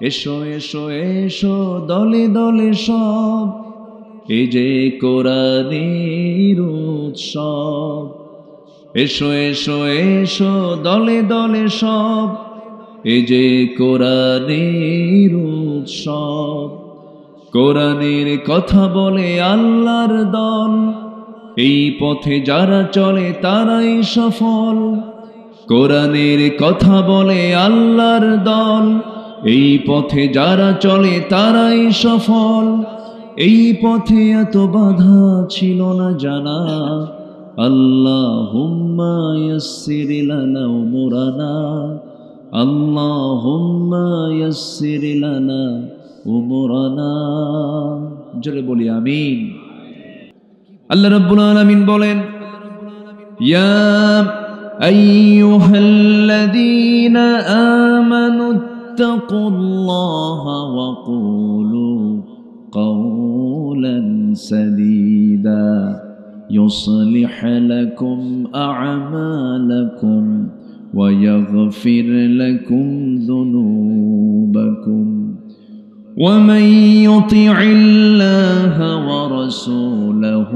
এসো এসো এসো দলে দলে সব, এই যে কোরআনের উৎসব। এসো এসো এসো দলে দলে সব, এই যে কোরআনের উৎসব। কোরআনের কথা বলে আল্লাহর দল, এই পথে যারা চলে তারাই সফল। কোরআনের কথা বলে আল্লাহর দল, এই পথে যারা চলে তারাই সফল। এই পথে এত বাধা ছিল না জানা, আল্লাহুম্মা ইয়াসসির লানা উমুরানা, আল্লাহুম্মা ইয়াসসির লানা উমুরানা। জোরে বলি আমিন। আল্লাহ রাব্বুল আলামিন বলেন, ইয়া আইয়ুহাল্লাযীনা আমানু ইত্তাকুল্লাহা ওয়া কুলু কাওলান সাদীদা يصلح لكم أعمالكم ويغفر لكم ذنوبكم ومن يطع الله ورسوله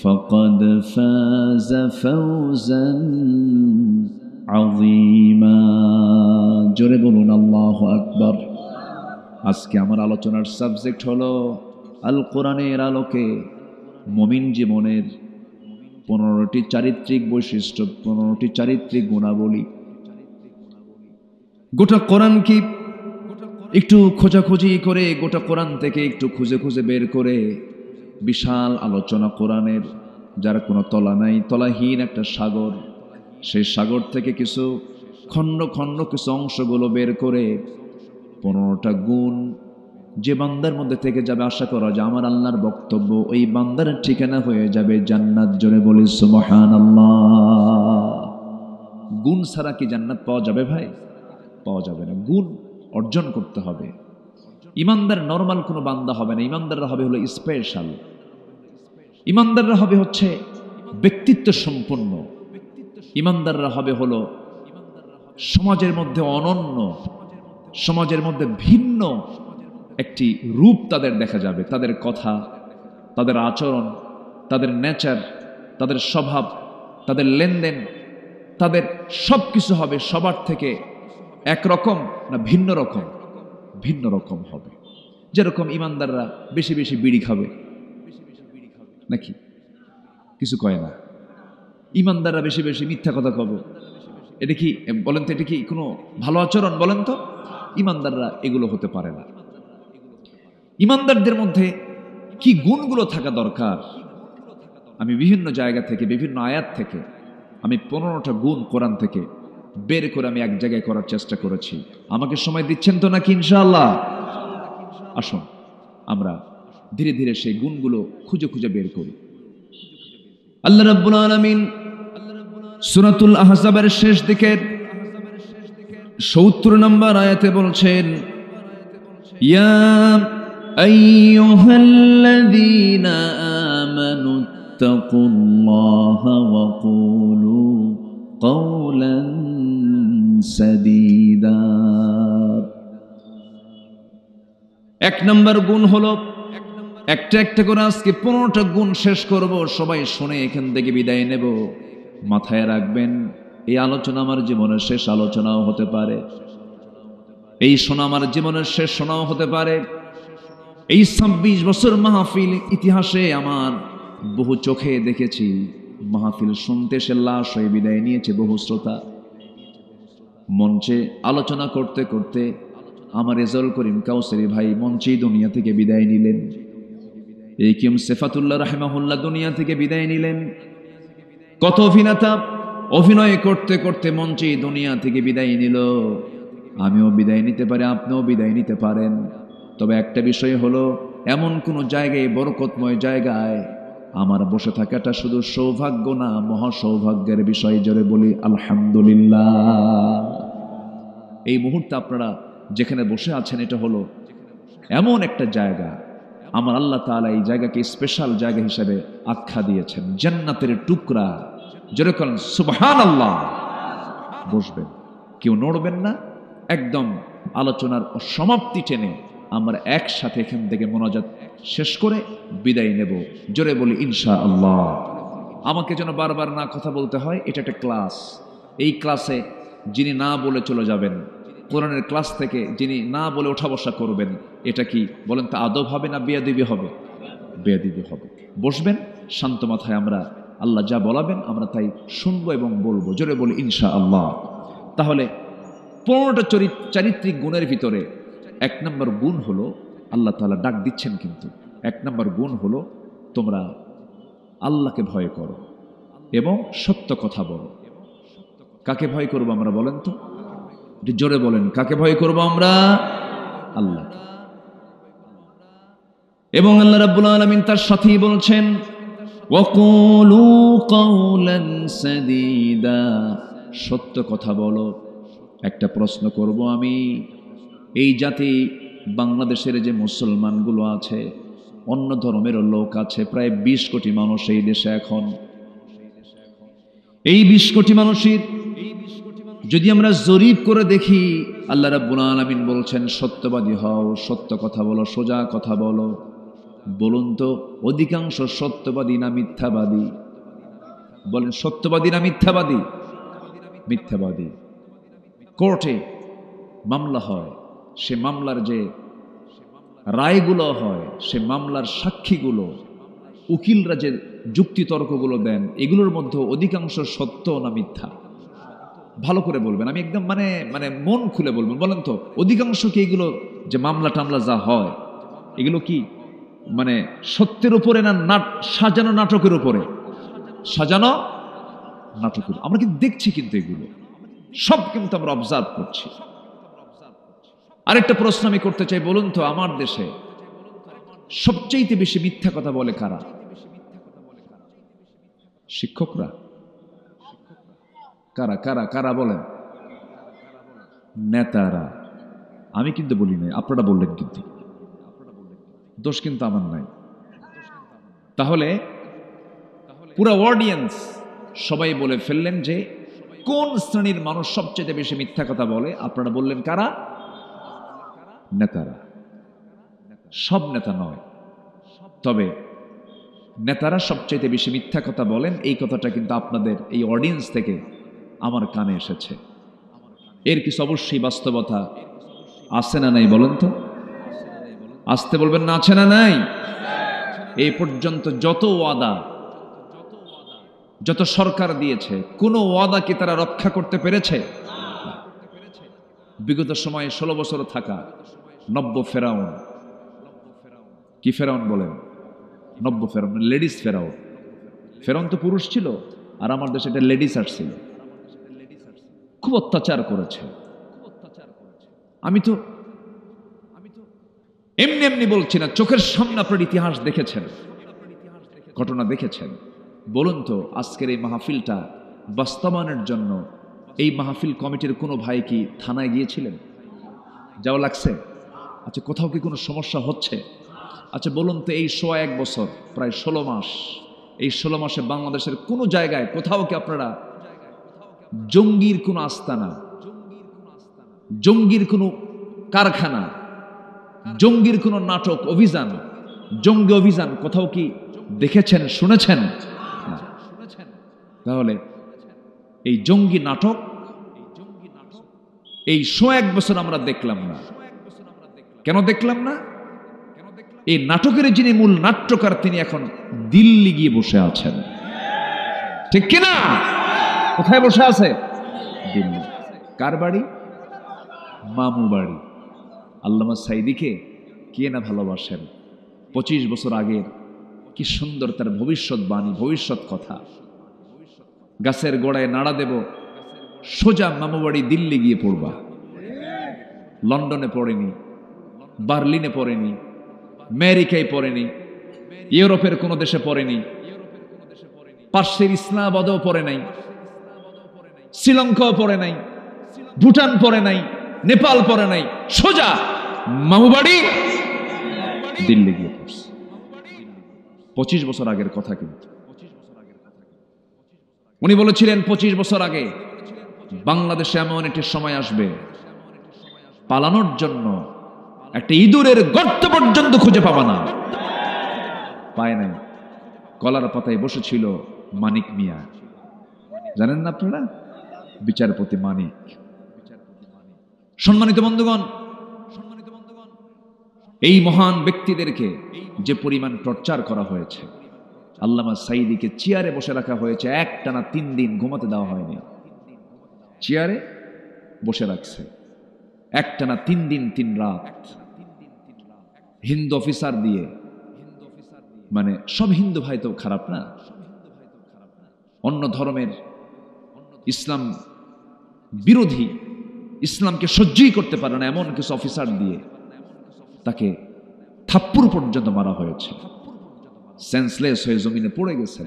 فقد فاز فوزا عظيما। জোরে বলুন আল্লাহু আকবার। আজকে আমার আলোচনার সাবজেক্ট হলো আল কোরআনের আলোকে মুমিন জীবনের 15টি চারিত্রিক বৈশিষ্ট্য, 15টি চারিত্রিক গুণাবলী। গোটা কোরআন কি একটু খোঁজাখুঁজি করে, গোটা কোরআন থেকে একটু খুঁজে খুঁজে বের করে বিশাল আলোচনা কোরআনের, যার কোনো তলা নাই, তলাহীন একটা সাগর। সেই সাগর থেকে কিছু খণ্ড খণ্ড কিছু অংশগুলো বের করে 15টা গুণ যে বান্দার মধ্যে থেকে যাবে, আশা করা যায় আমার আল্লাহর বক্তব্য ওই বান্দার ঠিকানা হয়ে যাবে জান্নাত। জোরে বলি সুবহানাল্লাহ। গুণ ছাড়া কি জান্নাত পাওয়া যাবে ভাই? পাওয়া যাবে না। গুণ অর্জন করতে হবে। ইমানদার নরমাল কোনো বান্দা হবে না, ইমানদাররা হবে হলো স্পেশাল। ইমানদাররা হবে হচ্ছে ব্যক্তিত্ব সম্পন্ন। ইমানদাররা হবে হলো সমাজের মধ্যে অনন্য, সমাজের মধ্যে ভিন্ন একটি রূপ তাদের দেখা যাবে। তাদের কথা, তাদের আচরণ, তাদের নেচার, তাদের স্বভাব, তাদের লেনদেন, তাদের সব কিছু হবে সবার থেকে একরকম না ভিন্ন রকম? ভিন্ন রকম হবে। যেরকম ইমানদাররা বেশি বেশি বিড়ি খাবে নাকি? কিছু কয় না। ইমানদাররা বেশি বেশি মিথ্যা কথা কবে, এটা কি বলেন তো? এটা কি কোনো ভালো আচরণ বলেন তো? ইমানদাররা এগুলো হতে পারে না। ইমানদারদের মধ্যে কি গুণগুলো থাকা দরকার? আমি বিভিন্ন জায়গা থেকে, বিভিন্ন আয়াত থেকে আমি 15টা গুণ কোরআন থেকে বের করে আমি এক জায়গায় করার চেষ্টা করেছি। আমাকে সময় দিচ্ছেন তো নাকি ইনশাআল্লাহ? আসুন আমরা ধীরে ধীরে সেই গুণগুলো খুঁজে খুঁজে বের করি। আল্লাহ রাব্বুল আলামিন সূরাতুল আহজাবের শেষ দিকের 70 নম্বর আয়াতে বলছেন, ইয়া আইয়ুহাল্লাযীনা আমানু ইত্তাকুল্লাহা ওয়া কুলু কাওলান সাদীদা। এক নম্বর গুণ হলো, একটা একটা করে আজকে 15টা গুণ শেষ করব, সবাই শুনে এখান থেকে বিদায় নেব। মাথায় রাখবেন, এই আলোচনা আমার জীবনের শেষ আলোচনাও হতে পারে, এই শোনা আমার জীবনের শেষ শোনাও হতে পারে। এই 26 বছর মাহফিল ইতিহাসে আমার বহু চোখে দেখেছি মাহফিল শুনতে সে লাশ হয়ে বিদায় নিয়েছে বহু শ্রোতা। মঞ্চে আলোচনা করতে করতে আমার রেজাউল করিম কাউসারি ভাই মঞ্চেই দুনিয়া থেকে বিদায় নিলেন। এই কিম সেফাতুল্লাহ রাহিমাহুল্লাহ দুনিয়া থেকে বিদায় নিলেন। কত অভিনেতা অভিনয় করতে করতে মঞ্চেই দুনিয়া থেকে বিদায় নিল। আমিও বিদায় নিতে পারি, আপনিও বিদায় নিতে পারেন। তবে একটা বিষয় হলো, এমন কোন জায়গায়, বরকতময় জায়গায় আমার বসে থাকাটা শুধু সৌভাগ্য না, মহা সৌভাগ্যের বিষয়। জোরে বলি আলহামদুলিল্লাহ। এই মুহূর্তে আপনারা যেখানে বসে আছেন, এটা হলো এমন একটা জায়গা, আমার আল্লাহ তাআলা এই জায়গাকে স্পেশাল জায়গা হিসেবে আখ্যা দিয়েছেন, জান্নাতের টুকরা। জোরে বলেন সুবহানাল্লাহ। বসবেন, কেউ নড়বেন না, একদম আলোচনার সমাপ্তি টেনে আমরা একসাথে এখান থেকে মোনাজাত শেষ করে বিদায় নেব। জোরে বলি ইনশাআল্লাহ। আমাকে যেন বারবার না কথা বলতে হয়, এটা একটা ক্লাস। এই ক্লাসে যিনি না বলে চলে যাবেন, কোরআনের ক্লাস থেকে যিনি না বলে ওঠা বসা করবেন, এটা কি বলেন তো আদব হবে না বেয়াদবি হবে? বেয়াদবি হবে। বসবেন শান্ত মাথায়, আমরা আল্লাহ যা বলাবেন আমরা তাই শুনবো এবং বলবো। জোরে বলি ইনশাআল্লাহ। তাহলে 15টা চারিত্রিক গুণের ভিতরে 1 নম্বর গুণ হলো, আল্লাহ তাআলা ডাক দিচ্ছেন কিন্তু 1 নম্বর গুণ হলো তোমরা আল্লাহকে ভয় করো এবং সত্য কথা বলো। কাকে ভয় করবো আমরা বলেন তো? জোরে বলেন, কাকে ভয় করবো আমরা? আল্লাহ। এবং আল্লাহ রাব্বুল আলামিন তার সাথেই বলছেন ওয়াকুলু কাওলান সাদীদা, সত্য কথা বলো। একটা প্রশ্ন করব আমি, এই জাতি বাংলাদেশের যে মুসলমানগুলো আছে, অন্য ধর্মেরও লোক আছে, প্রায় 20 কোটি মানুষ এই দেশে এখন। এই 20 কোটি মানুষের যদি আমরা জরিপ করে দেখি, আল্লাহ রাব্বুল আলামিন বলছেন সত্যবাদী হও, সত্য কথা বলো, সোজা কথা বলো। বলুন তো অধিকাংশ সত্যবাদী না মিথ্যাবাদী? বলেন সত্যবাদী না মিথ্যাবাদী? মিথ্যাবাদী। কোর্টে মামলা হয়, সে মামলার যে রায়গুলো হয়, সে মামলার সাক্ষীগুলো, উকিলরা যে যুক্তিতর্কগুলো দেন, এগুলোর মধ্যে অধিকাংশ সত্য না মিথ্যা? ভালো করে বলবেন, আমি একদম মানে মন খুলে বলবেন। বলেন তো অধিকাংশ কি এগুলো যে মামলা টামলা যা হয় এগুলো কি মানে সত্যের উপরে না সাজানো নাটকের উপরে? সাজানো নাটকের। আমরা কিন্তু দেখছি, কিন্তু এগুলো সব কিন্তু আমরা অবজার্ভ করছি। আরেকটা প্রশ্ন আমি করতে চাই, বলুন তো আমার দেশে সবচেয়ে বেশি মিথ্যা কথা বলে কারা? শিক্ষকরা? কারা কারা কারা বলেন? নেতারা। আমি কিন্তু বলি নাই, আপনারা বললেন, কিন্তু দোষ কিন্তু আমার নাই। তাহলে পুরো অডিয়েন্স সবাই বলে ফেললেন যে কোন শ্রেণীর মানুষ সবচেয়ে বেশি মিথ্যা কথা বলে? আপনারা বললেন কারা? নেতারা। সব নেতা নয়, তবে নেতারা সবচেয়ে বেশি মিথ্যা কথা বলেন। এই কথাটা কিন্তু আপনাদের এই অডিয়েন্স থেকে আমার কানে এসেছে। এর কিছু অবশ্যই বাস্তবতা আছে না নাই বলেন তো? আসতে বলবেন না, আছে না নাই? এই পর্যন্ত যত ওয়াদা, যত সরকার দিয়েছে, কোন ওয়াদা কি তারা রক্ষা করতে পেরেছে? বিগত সময়ে 16 বছর থাকা নব্য ফেরাউন, কি ফেরাউন বলেন? নব্য ফেরাউন, লেডিস ফেরাউন। ফেরাউন তো পুরুষ ছিল, আর আমার দেশে এটা লেডিস আসছিল, খুব অত্যাচার করেছে। আমি তো এমনি এমনি বলছি না, চোখের সামনে আপনার ইতিহাস দেখেছেন, ঘটনা দেখেছেন। বলুন তো আজকের এই মাহফিলটা বাস্তবায়নের জন্য এই মাহফিল কমিটির কোনো ভাই কি থানায় গিয়েছিলেন? যাওয়া লাগছে? আচ্ছা, কোথাও কি কোনো সমস্যা হচ্ছে? আচ্ছা বলুন তো এই 1 বছর, প্রায় 16 মাস, এই 16 মাসে বাংলাদেশের কোনো জায়গায় কোথাও কি আপনারা জঙ্গির কোনো আস্তানা, জঙ্গির কোনো কারখানা, জঙ্গির কোনো নাটক, অভিযান, জঙ্গি অভিযান কোথাও কি দেখেছেন, শুনেছেন? তাহলে এই জঙ্গি নাটক এই 1 বছর আমরা দেখলাম না। কেন দেখলাম না? এই নাটকের যিনি মূল নাট্যকার, তিনি এখন দিল্লি গিয়ে বসে আছেন, ঠিক কিনা? কোথায় বসে আছে? দিল্লি। কার বাড়ি? মামু বাড়ি। আল্লামা সাইদিকে কে না ভালোবাসেন? 25 বছর আগের কি সুন্দর তার ভবিষ্যৎবাণী, ভবিষ্যৎ কথা। গাছের গোড়ায় নাড়া দেব, সোজা মামু বাড়ি দিল্লি গিয়ে পড়বা। লন্ডনে পড়েনি, বার্লিনে পড়েনি, আমেরিকায় পড়েনি, ইউরোপের কোনো দেশে পড়েনি, পার্শ্বের ইসলামাবাদেও পড়ে নাই, শ্রীলঙ্কাও পড়ে নাই, ভুটান পড়ে নাই, নেপাল পড়ে নাই, সোজা মামুবাড়ি দিল্লি গিয়ে পড়ছে। 25 বছর আগের কথা। কিন্তু উনি বলেছিলেন 25 বছর আগে বাংলাদেশে এমন একটি সময় আসবে পালানোর জন্য একটা ইঁদুরের গর্ত পর্যন্ত খুঁজে পাবা না, পায় নাই। কলার পাতায় বসেছিল মানিক মিয়া, জানেন না আপনারা? বিচারপতি মানিক। সম্মানিত বন্ধুগণ, এই মহান ব্যক্তিদেরকে যে পরিমাণ টর্চার করা হয়েছে, আল্লামা সাঈদীকে চেয়ারে বসে রাখা হয়েছে, একটানা 3 দিন ঘুমাতে দেওয়া হয়নি। চেয়ারে বসে রাখছে একটানা 3 দিন 3 রাত। হিন্দু অফিসার দিয়ে, মানে সব হিন্দু ভাই তো খারাপ না, অন্য ধর্মের ইসলাম বিরোধী, ইসলামকে সহ্যই করতে পারে না এমন কিছু অফিসার দিয়ে তাকে থাপ্পড় পর্যন্ত মারা হয়েছে। সেন্সলেস হয়ে জমিনে পড়ে গেছে।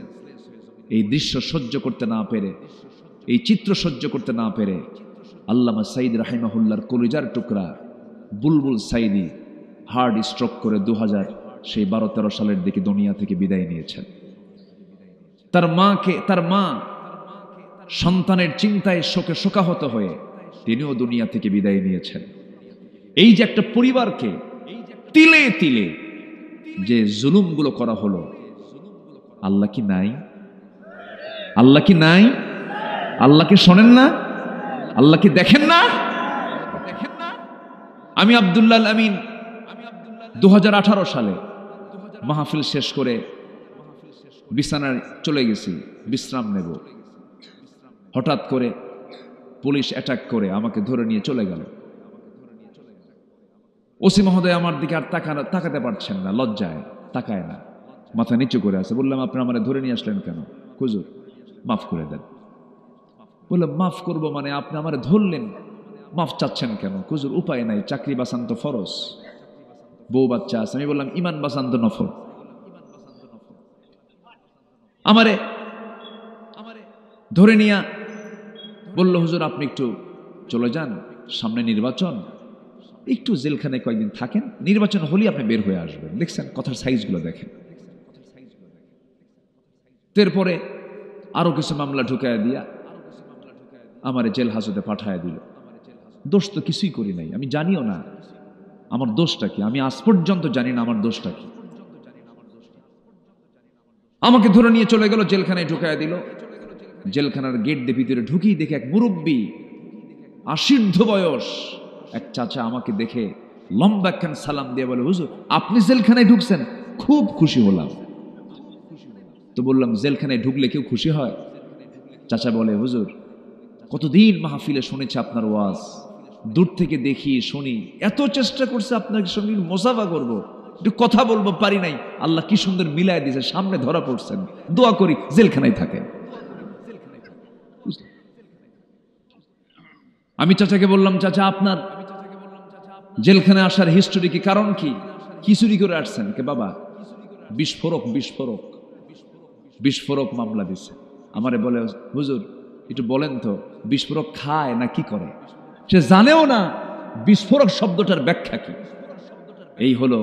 এই দৃশ্য সহ্য করতে না পেরে, এই চিত্র সহ্য করতে না পেরে আল্লামা সাঈদ রাহিমাহুল্লাহর কলিজার টুকরা বুলবুল সাঈদী হার্ট স্ট্রোক করে 2012-13 সালের দিকে দুনিয়া থেকে বিদায় নিয়েছেন। তার মা সন্তানের চিন্তায় শোকে শোকাহত হয়ে তিনিও দুনিয়া থেকে বিদায় নিয়েছেন। এই যে একটা পরিবারকে তিলে তিলে যে জুলুমগুলো করা হলো, আল্লাহ কি নাই? আল্লাহ কি নাই? আল্লাহকে শোনেন না? আল্লাহকে দেখেন না? আমি আব্দুল্লাহ আল আমিন 2018 সালে মাহফিল শেষ করে বিছানায় চলে গেছি বিশ্রাম নেব, হঠাৎ করে পুলিশ অ্যাটাক করে আমাকে ধরে নিয়ে চলে গেল। ওসি মহোদয় আমার দিকে আর তাকাতে পারছেন না, লজ্জায় তাকায় না, মাথা নিচু করে আছে। বললাম, আপনি আমারে ধরে নিয়ে আসলেন কেন? হুজুর মাফ করে দেন। বললাম, মাফ করব মানে? আপনি আমারে ধরলেন, মাফ চাচ্ছেন কেন? হুজুর উপায় নাই, চাকরি বাঁচান তো ফরজ, বউ বাচ্চা আছে। আমি বললাম, ইমান বাঁচান তো নফল। আমারে ধরে নিয়ে বলল, হুজুর আপনি একটু চলে যান, সামনে নির্বাচন, একটু জেলখানায় কয়েকদিন থাকেন, নির্বাচন হলেই আপনি বের হয়ে আসবেন। দেখছেন কথার সাইজগুলো দেখেন। এরপরে আরো কিছু মামলা ঢুকায় দিয়া আমারে জেল হাজতে পাঠায় দিল। দোষ তো কিছুই করি নাই, আমি জানিও না আমার দোষটা কি, আমি আজ পর্যন্ত জানি না আমার দোষটা কি। আমাকে ধরে নিয়ে চলে গেল, জেলখানায় ঢুকায় দিল। জেলখানার গেট দিয়ে ভিতরে ঢুকি দেখে এক মুরব্বী, আশীর্ধ বয়স এক চাচা আমাকে দেখে লম্বা একখান সালাম দিয়ে বলে, হুজুর আপনি জেলখানায় ঢুকছেন? খুব খুশি হলাম। তো বললাম, জেলখানায় ঢুকলে কেউ খুশি হয়? চাচা বলে, হুজুর কতদিন মাহফিলে শুনেছি আপনার ওয়াজ, দূর থেকে দেখি শুনি, এত চেষ্টা করছে আপনার সঙ্গে মোসাফা করব, একটু কথা বলবো, পারি নাই। আল্লাহ কি সুন্দর মিলায় দিয়েছে, সামনে ধরা পড়ছেন, দোয়া করি জেলখানায় থাকেন। আমি চাচাকে বললাম, চাচা আপনার জেলখানায় আসার হিস্টোরি কি, কারণ কি, কি চুরি করে আসছেন? কে বাবা, বিস্ফোরক মামলা দিছে। আমারে বলে, হুজুর একটু বলেন তো বিস্ফোরক খায় না কি করে? সে জানেও না বিস্ফোরক শব্দটার ব্যাখ্যা কি। এই হলো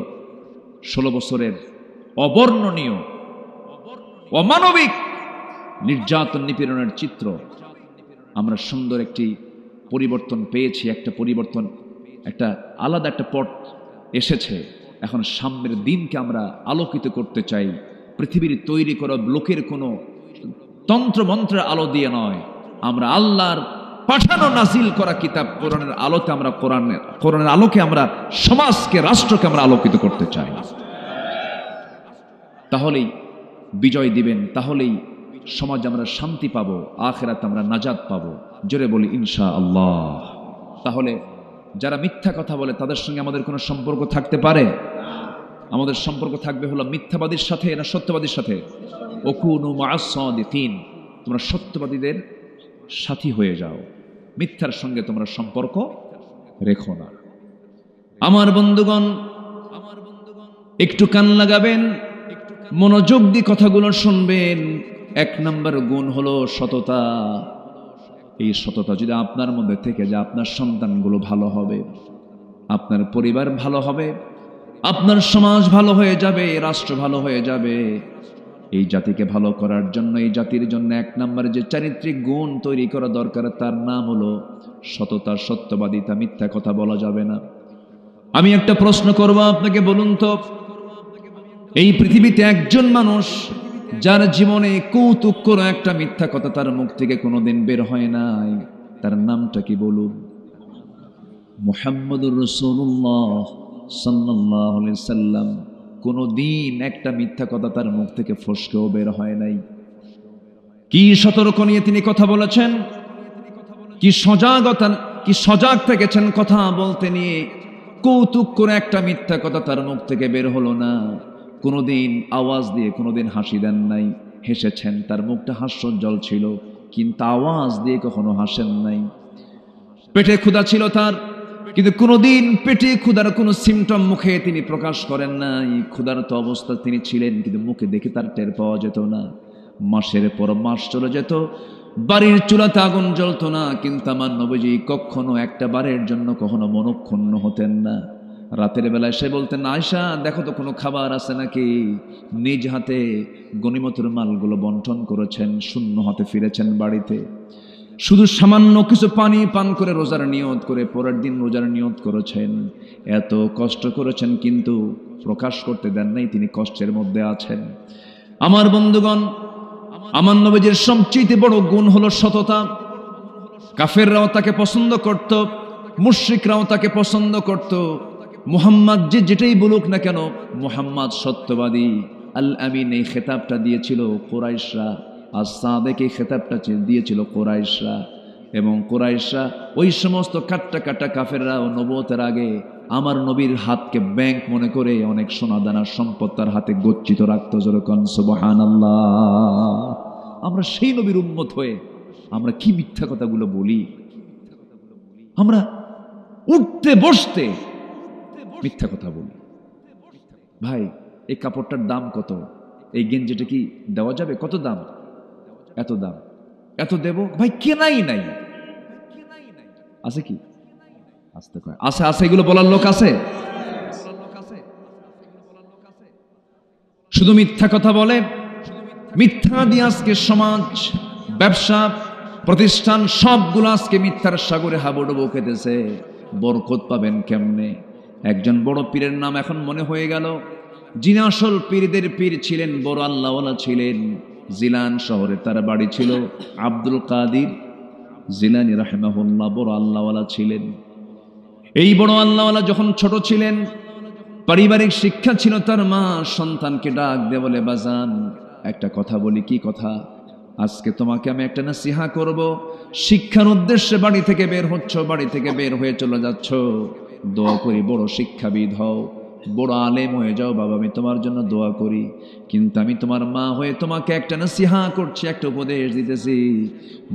16 বছরের অবর্ণনীয় অমানবিক নির্যাতন নিপীড়নের চিত্র। আমরা সুন্দর একটি পরিবর্তন পেয়েছি, একটা পরিবর্তন, একটা আলাদা একটা পথ এসেছে। এখন সামনের দিনকে আমরা আলোকিত করতে চাই। পৃথিবীর তৈরি করা লোকের কোনো তন্ত্রমন্ত্রের আলো দিয়ে নয়, আমরা আল্লাহর পাঠানো নাজিল করা কিতাব কোরআনের আলোতে, আমরা কোরআনের আলোকে আমরা সমাজকে, রাষ্ট্রকে আমরা আলোকিত করতে চাই। তাহলেই বিজয় দিবেন, তাহলেই সমাজ আমরা শান্তি পাবো, আখিরাতে আমরা নাজাত পাবো। জোরে বলি ইনশাআল্লাহ। তাহলে যারা মিথ্যা কথা বলে তাদের সঙ্গে আমাদের কোনো সম্পর্ক থাকতে পারে? আমাদের সম্পর্ক থাকবে হলো মিথ্যাবাদীর সাথে না সত্যবাদীর সাথে? ওকুনু মা'আস সাদিকিন, তোমরা সত্যবাদীদের সাথী হয়ে যাও, মিথ্যার সঙ্গে তোমরা সম্পর্ক রেখো না। আমার বন্ধুগণ, একটু কান লাগাবেন, মনোযোগ দিয়ে কথাগুলো শুনবেন। 1 নম্বর গুণ হলো সততা। এই সততা যদি আপনার মধ্যে থেকে যায়, আপনার সন্তানগুলো ভালো হবে, আপনার পরিবার ভালো হবে, আপনার সমাজ ভালো হয়ে যাবে, রাষ্ট্র ভালো হয়ে যাবে। এই জাতিকে ভালো করার জন্য, এই জাতির জন্য এক নম্বরে যে চারিত্রিক গুণ তৈরি করা দরকার তার নাম হলো সততা, সত্যবাদিতা, মিথ্যা কথা বলা যাবে না। আমি একটা প্রশ্ন করব আপনাকে, বলুন তো এই পৃথিবীতে একজন মানুষ যার জীবনে কৌতুক করে একটা মিথ্যা কথা তার মুখ থেকে কোনোদিন বের হয় নাই, তার নামটা কি বলুন? মুহাম্মদুর রাসূলুল্লাহ সাল্লাল্লাহু আলাইহি সাল্লাম। কোনোদিন একটা মিথ্যা কথা তার মুখ থেকে ফসকেও বের হয় নাই। কি সতর্ক নিয়ে তিনি কথা বলেছেন, কি সজাগ থেকেছেন কথা বলতে নিয়ে। কৌতুক করে একটা মিথ্যা কথা তার মুখ থেকে বের হলো না। কোনোদিন আওয়াজ দিয়ে কোনোদিন হাসি দেন নাই, হেসেছেন, তার মুখটা হাস্যোজ্জ্বল ছিল, কিন্তু আওয়াজ দিয়ে কখনো হাসেন নাই। পেটে ক্ষুধা ছিল তার, কিন্তু কোনোদিন পেটে ক্ষুধার কোনো সিমটম মুখে তিনি প্রকাশ করেন নাই। ক্ষুধার্ত অবস্থা তিনি ছিলেন, কিন্তু মুখে দেখে তার টের পাওয়া যেত না। মাসের পর মাস চলে যেত, বাড়ির চুলাতে আগুন জ্বলতো না, কিন্তু আমার নবীজি কখনো একটা বারের জন্য কখনো মনক্ষুণ্ণ হতেন না। রাতের বেলায় সে বলতেন, আয়েশা দেখো তো কোনো খাবার আছে নাকি। নিজ হাতে গনিমতের মালগুলো বন্টন করেছেন, শূন্য হাতে ফিরেছেন বাড়িতে। শুধু সামান্য কিছু পানি পান করে রোজার নিয়ত করে পরের দিন রোজার নিয়ত করেছেন। এত কষ্ট করেছেন, কিন্তু প্রকাশ করতে দেন নাই তিনি কষ্টের মধ্যে আছেন। আমার বন্ধুগণ, আমার নবীজির সবচেয়ে বড় গুণ হলো সততা। কাফেররাও তাকে পছন্দ করত, মুশরিকরাও তাকে পছন্দ করত। মুহাম্মদ যে যেটাই বলুক না কেন, মুহাম্মদ সত্যবাদী। আল আমিন এই খেতাবটা দিয়েছিল কুরাইশরা, আর সাদেক এই খেতাবটা দিয়েছিল কুরাইশরা। এবং কুরাইশরা ওই সমস্ত কাট্টা কাফেররা ও নবুয়তের আগে আমার নবীর হাতকে ব্যাংক মনে করে অনেক সোনাদানার সম্পদ তার হাতে গচ্ছিত রাখতো। যেরকম সুবহানাল্লাহ। আমরা সেই নবীর উম্মত হয়ে আমরা কি মিথ্যা কথাগুলো বলি। আমরা উঠতে বসতে মিথ্যা কথা বলি। ভাই এই কাপড়টার দাম কত? এই গেঞ্জিটা কি দেওয়া যাবে? কত দাম? এত দাম। এত দেব? ভাই কেনাই নাই। আছে কি? আসতে কয় আছে, আছে, এগুলো বলার লোক আছে? শুধু মিথ্যা কথা বলে। মিথ্যা দিয়ে আজকে সমাজ, ব্যবসা, প্রতিষ্ঠান সবগুলো আজকে মিথ্যার সাগরে হাবুডুবু খেতেছে। বরকত পাবেন কেমনে? একজন বড় পীরের নাম এখন মনে হয়ে গেল, যিনি আসল পীরদের পীর ছিলেন, বড় আল্লাহওয়ালা ছিলেন। জিলান শহরে তার বাড়ি ছিল। আব্দুল কাদির জিলানী রাহিমাহুল্লাহ বড় আল্লাহওয়ালা ছিলেন। এই বড় আল্লাহওয়ালা যখন ছোট ছিলেন, পারিবারিক শিক্ষা ছিল তার মা সন্তানকে ডাক দিয়ে বলে, বাজান একটা কথা বলি। কি কথা? আজকে তোমাকে আমি একটা নসিহা করব। শিক্ষার উদ্দেশ্যে বাড়ি থেকে বের হচ্ছ, বাড়ি থেকে বের হয়ে চলে যাচ্ছ, দোয়া করি বড় শিক্ষাবিদ হও, বড় আলেম হয়ে যাও বাবা, আমি তোমার জন্য দোয়া করি। কিন্তু আমি তোমার মা হয়ে তোমাকে একটা নসিহা করছি, একটা উপদেশ দিতেছি।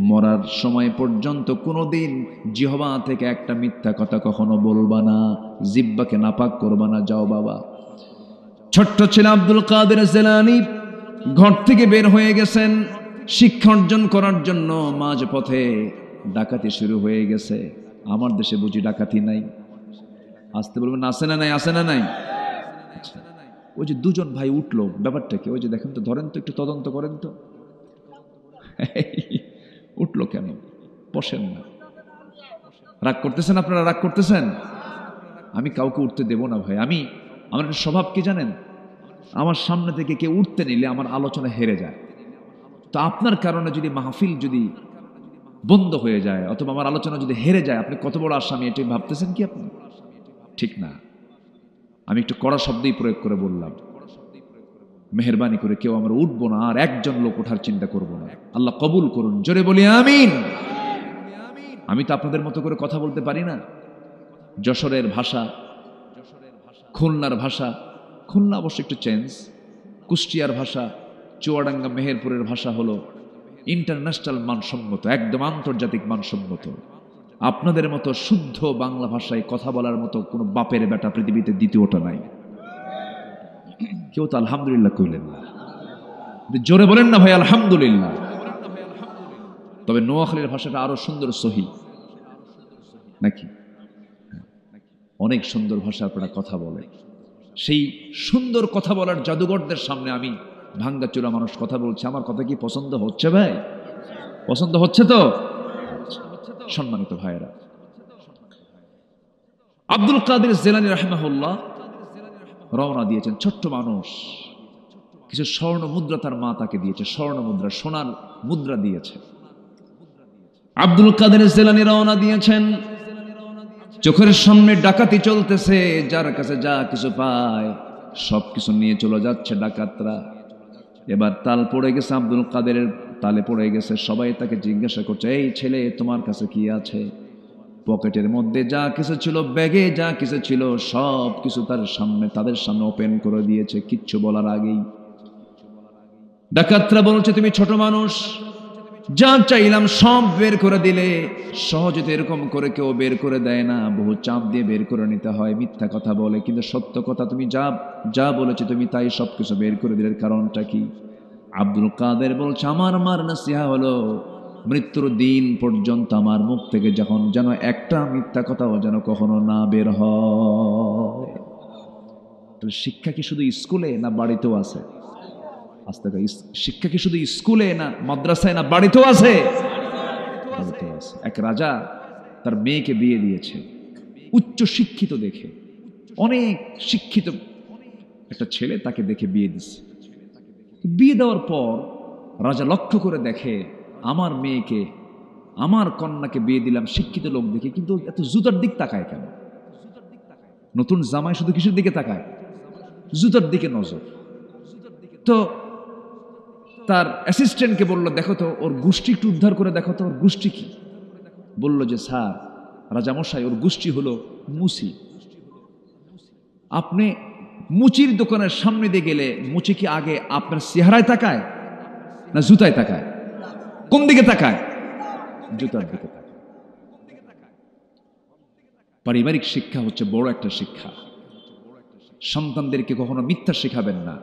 মরার সময় পর্যন্ত কোনোদিন জিহবা থেকে একটা মিথ্যা কথা কখনো বলবা না, জিহ্বাকে নাপাক করবা না। যাও বাবা। ছোট্ট ছেলে আব্দুল কাদের জিলানী ঘর থেকে বের হয়ে গেছেন শিক্ষা অর্জন করার জন্য। মাঝ পথে ডাকাতি শুরু হয়ে গেছে। আমার দেশে বুঝি ডাকাতি নাই? আসতে বলবেন আছে না নাই? আছে না নাই? ওই যে দুজন ভাই উঠলো, ব্যাপারটা কি? ওই যে দেখেন তো, ধরেন তো, একটু তদন্ত করেন তো। উঠলো কেন? বসেন না। রাগ করতেছেন আপনারা? রাগ করতেছেন? আমি কাউকে উঠতে দেব না ভাই। আমার একটা স্বভাব কি জানেন? আমার সামনে থেকে কেউ উঠতে নিলে আমার আলোচনা হেরে যায়। তো আপনার কারণে যদি মাহফিল যদি বন্ধ হয়ে যায়, অথবা আমার আলোচনা যদি হেরে যায়, আপনি কত বড় আসামি এটাই ভাবতেছেন কি আপনি? ঠিক না। আমি একটু কড়া শব্দই প্রয়োগ করে বললাম, মেহেরবানি করে কেউ আমরা উঠবো না, আর একজন লোক ওঠার চিন্তা করব না। আল্লাহ কবুল করুন। জোরে বলি আমিন। আমি তো আপনাদের মতো করে কথা বলতে পারি না। যশোরের ভাষা, খুলনার ভাষা, খুলনা অবশ্য একটু চেঞ্জ, কুষ্টিয়ার ভাষা, চুয়াডাঙ্গা মেহেরপুরের ভাষা হলো ইন্টারন্যাশনাল মানসম্মত, একদম আন্তর্জাতিক মানসম্মত। আপনাদের মতো শুদ্ধ বাংলা ভাষায় কথা বলার মতো কোনো বাপের বেটা পৃথিবীতে দ্বিতীয়টা নাই। কেউ তো আলহামদুলিল্লাহ কইলেন না। জোরে বলেন না ভাই আলহামদুলিল্লাহ। তবে নোয়াখালীর ভাষাটা আরো সুন্দর, সহি নাকি? অনেক সুন্দর ভাষা আপনারা কথা বলে। সেই সুন্দর কথা বলার জাদুঘরদের সামনে আমি ভাঙ্গাচোরা মানুষ কথা বলছে, আমার কথা কি পছন্দ হচ্ছে ভাই? পছন্দ হচ্ছে তো? সম্মানিত ভাইয়েরা, আব্দুল কাদের জিলানী রাহিমাহুল্লাহ রওনা দিয়েছেন। ছোট্ট মানুষ, কিছু স্বর্ণ মুদ্রা তার মা তাকে দিয়েছে, স্বর্ণ মুদ্রা, সোনার মুদ্রা দিয়েছে। আব্দুল কাদের জিলানী রওনা দিয়েছেন, চোখের সামনে ডাকাতি চলতেছে, যার কাছে যা কিছু পায় সবকিছু নিয়ে চলে যাচ্ছে ডাকাতরা। এবার তাল পড়ে গেছে, আব্দুল কাদেরের তালে পড়ে গেছে। সবাই তাকে জিজ্ঞাসা করছে, এই ছেলে তোমার কাছে কি আছে? পকেটের মধ্যে যা কিছু ছিল, ব্যাগে যা কিছু ছিল, সব কিছু তাদের সামনে ওপেন করে দিয়েছে কিচ্ছু বলার আগেই। ডাকাতরা বলছে, তুমি ছোট মানুষ, যা চাইলাম সব বের করে দিলে। সহজে তো এরকম করে কেউ বের করে দেয় না, বহু চাপ দিয়ে বের করে নিতে হয়। মিথ্যা কথা বলে, কিন্তু সত্য কথা তুমি যা বলেছো তুমি তাই সবকিছু বের করে দিলে, কারণটা কি? আব্দুল কাদের বলছে, আমার মার নসিহা হলো মৃত্যুর দিন পর্যন্ত আমার মুখ থেকে যখন যেন একটা মিথ্যা কথাও যেন কখনো না বের হয়। শিক্ষা কি শুধু স্কুলে না বাড়িতেও আছে? শিক্ষা কি শুধু স্কুলে না মাদ্রাসায় না বাড়িতেও আছে? বাড়িতেও আছে। এক রাজা তার মেয়েকে বিয়ে দিয়েছে উচ্চ শিক্ষিত দেখে, অনেক শিক্ষিত একটা ছেলে তাকে দেখে বিয়ে দিচ্ছে। বিয়ে দেওয়ার পর রাজা লক্ষ্য করে দেখে, আমার মেয়েকে, আমার কন্যাকে বিয়ে দিলাম শিক্ষিত লোক দেখে, কিন্তু এত জুতার দিক তাকায় কেন? নতুন জামাই শুধু কিসের দিকে তাকায়? জুতার দিকে নজর। তো তার অ্যাসিস্ট্যান্টকে বললো, দেখো তো ওর গোষ্ঠী একটু উদ্ধার করে দেখো তো, ওর গোষ্ঠী কি? বললো যে, স্যার রাজামশাই, ওর গোষ্ঠী হলো মুচি। আপনি মুচির দোকানের সামনে দিয়ে গেলে মুচি কি আগে আপনার চেহারায় তাকায় না জুতায় তাকায়? কোন দিকে তাকায়? জুতার দিকে তাকায়। পারিবারিক শিক্ষা হচ্ছে বড় একটা শিক্ষা। সন্তানদেরকে কখনো মিথ্যা শেখাবেন না,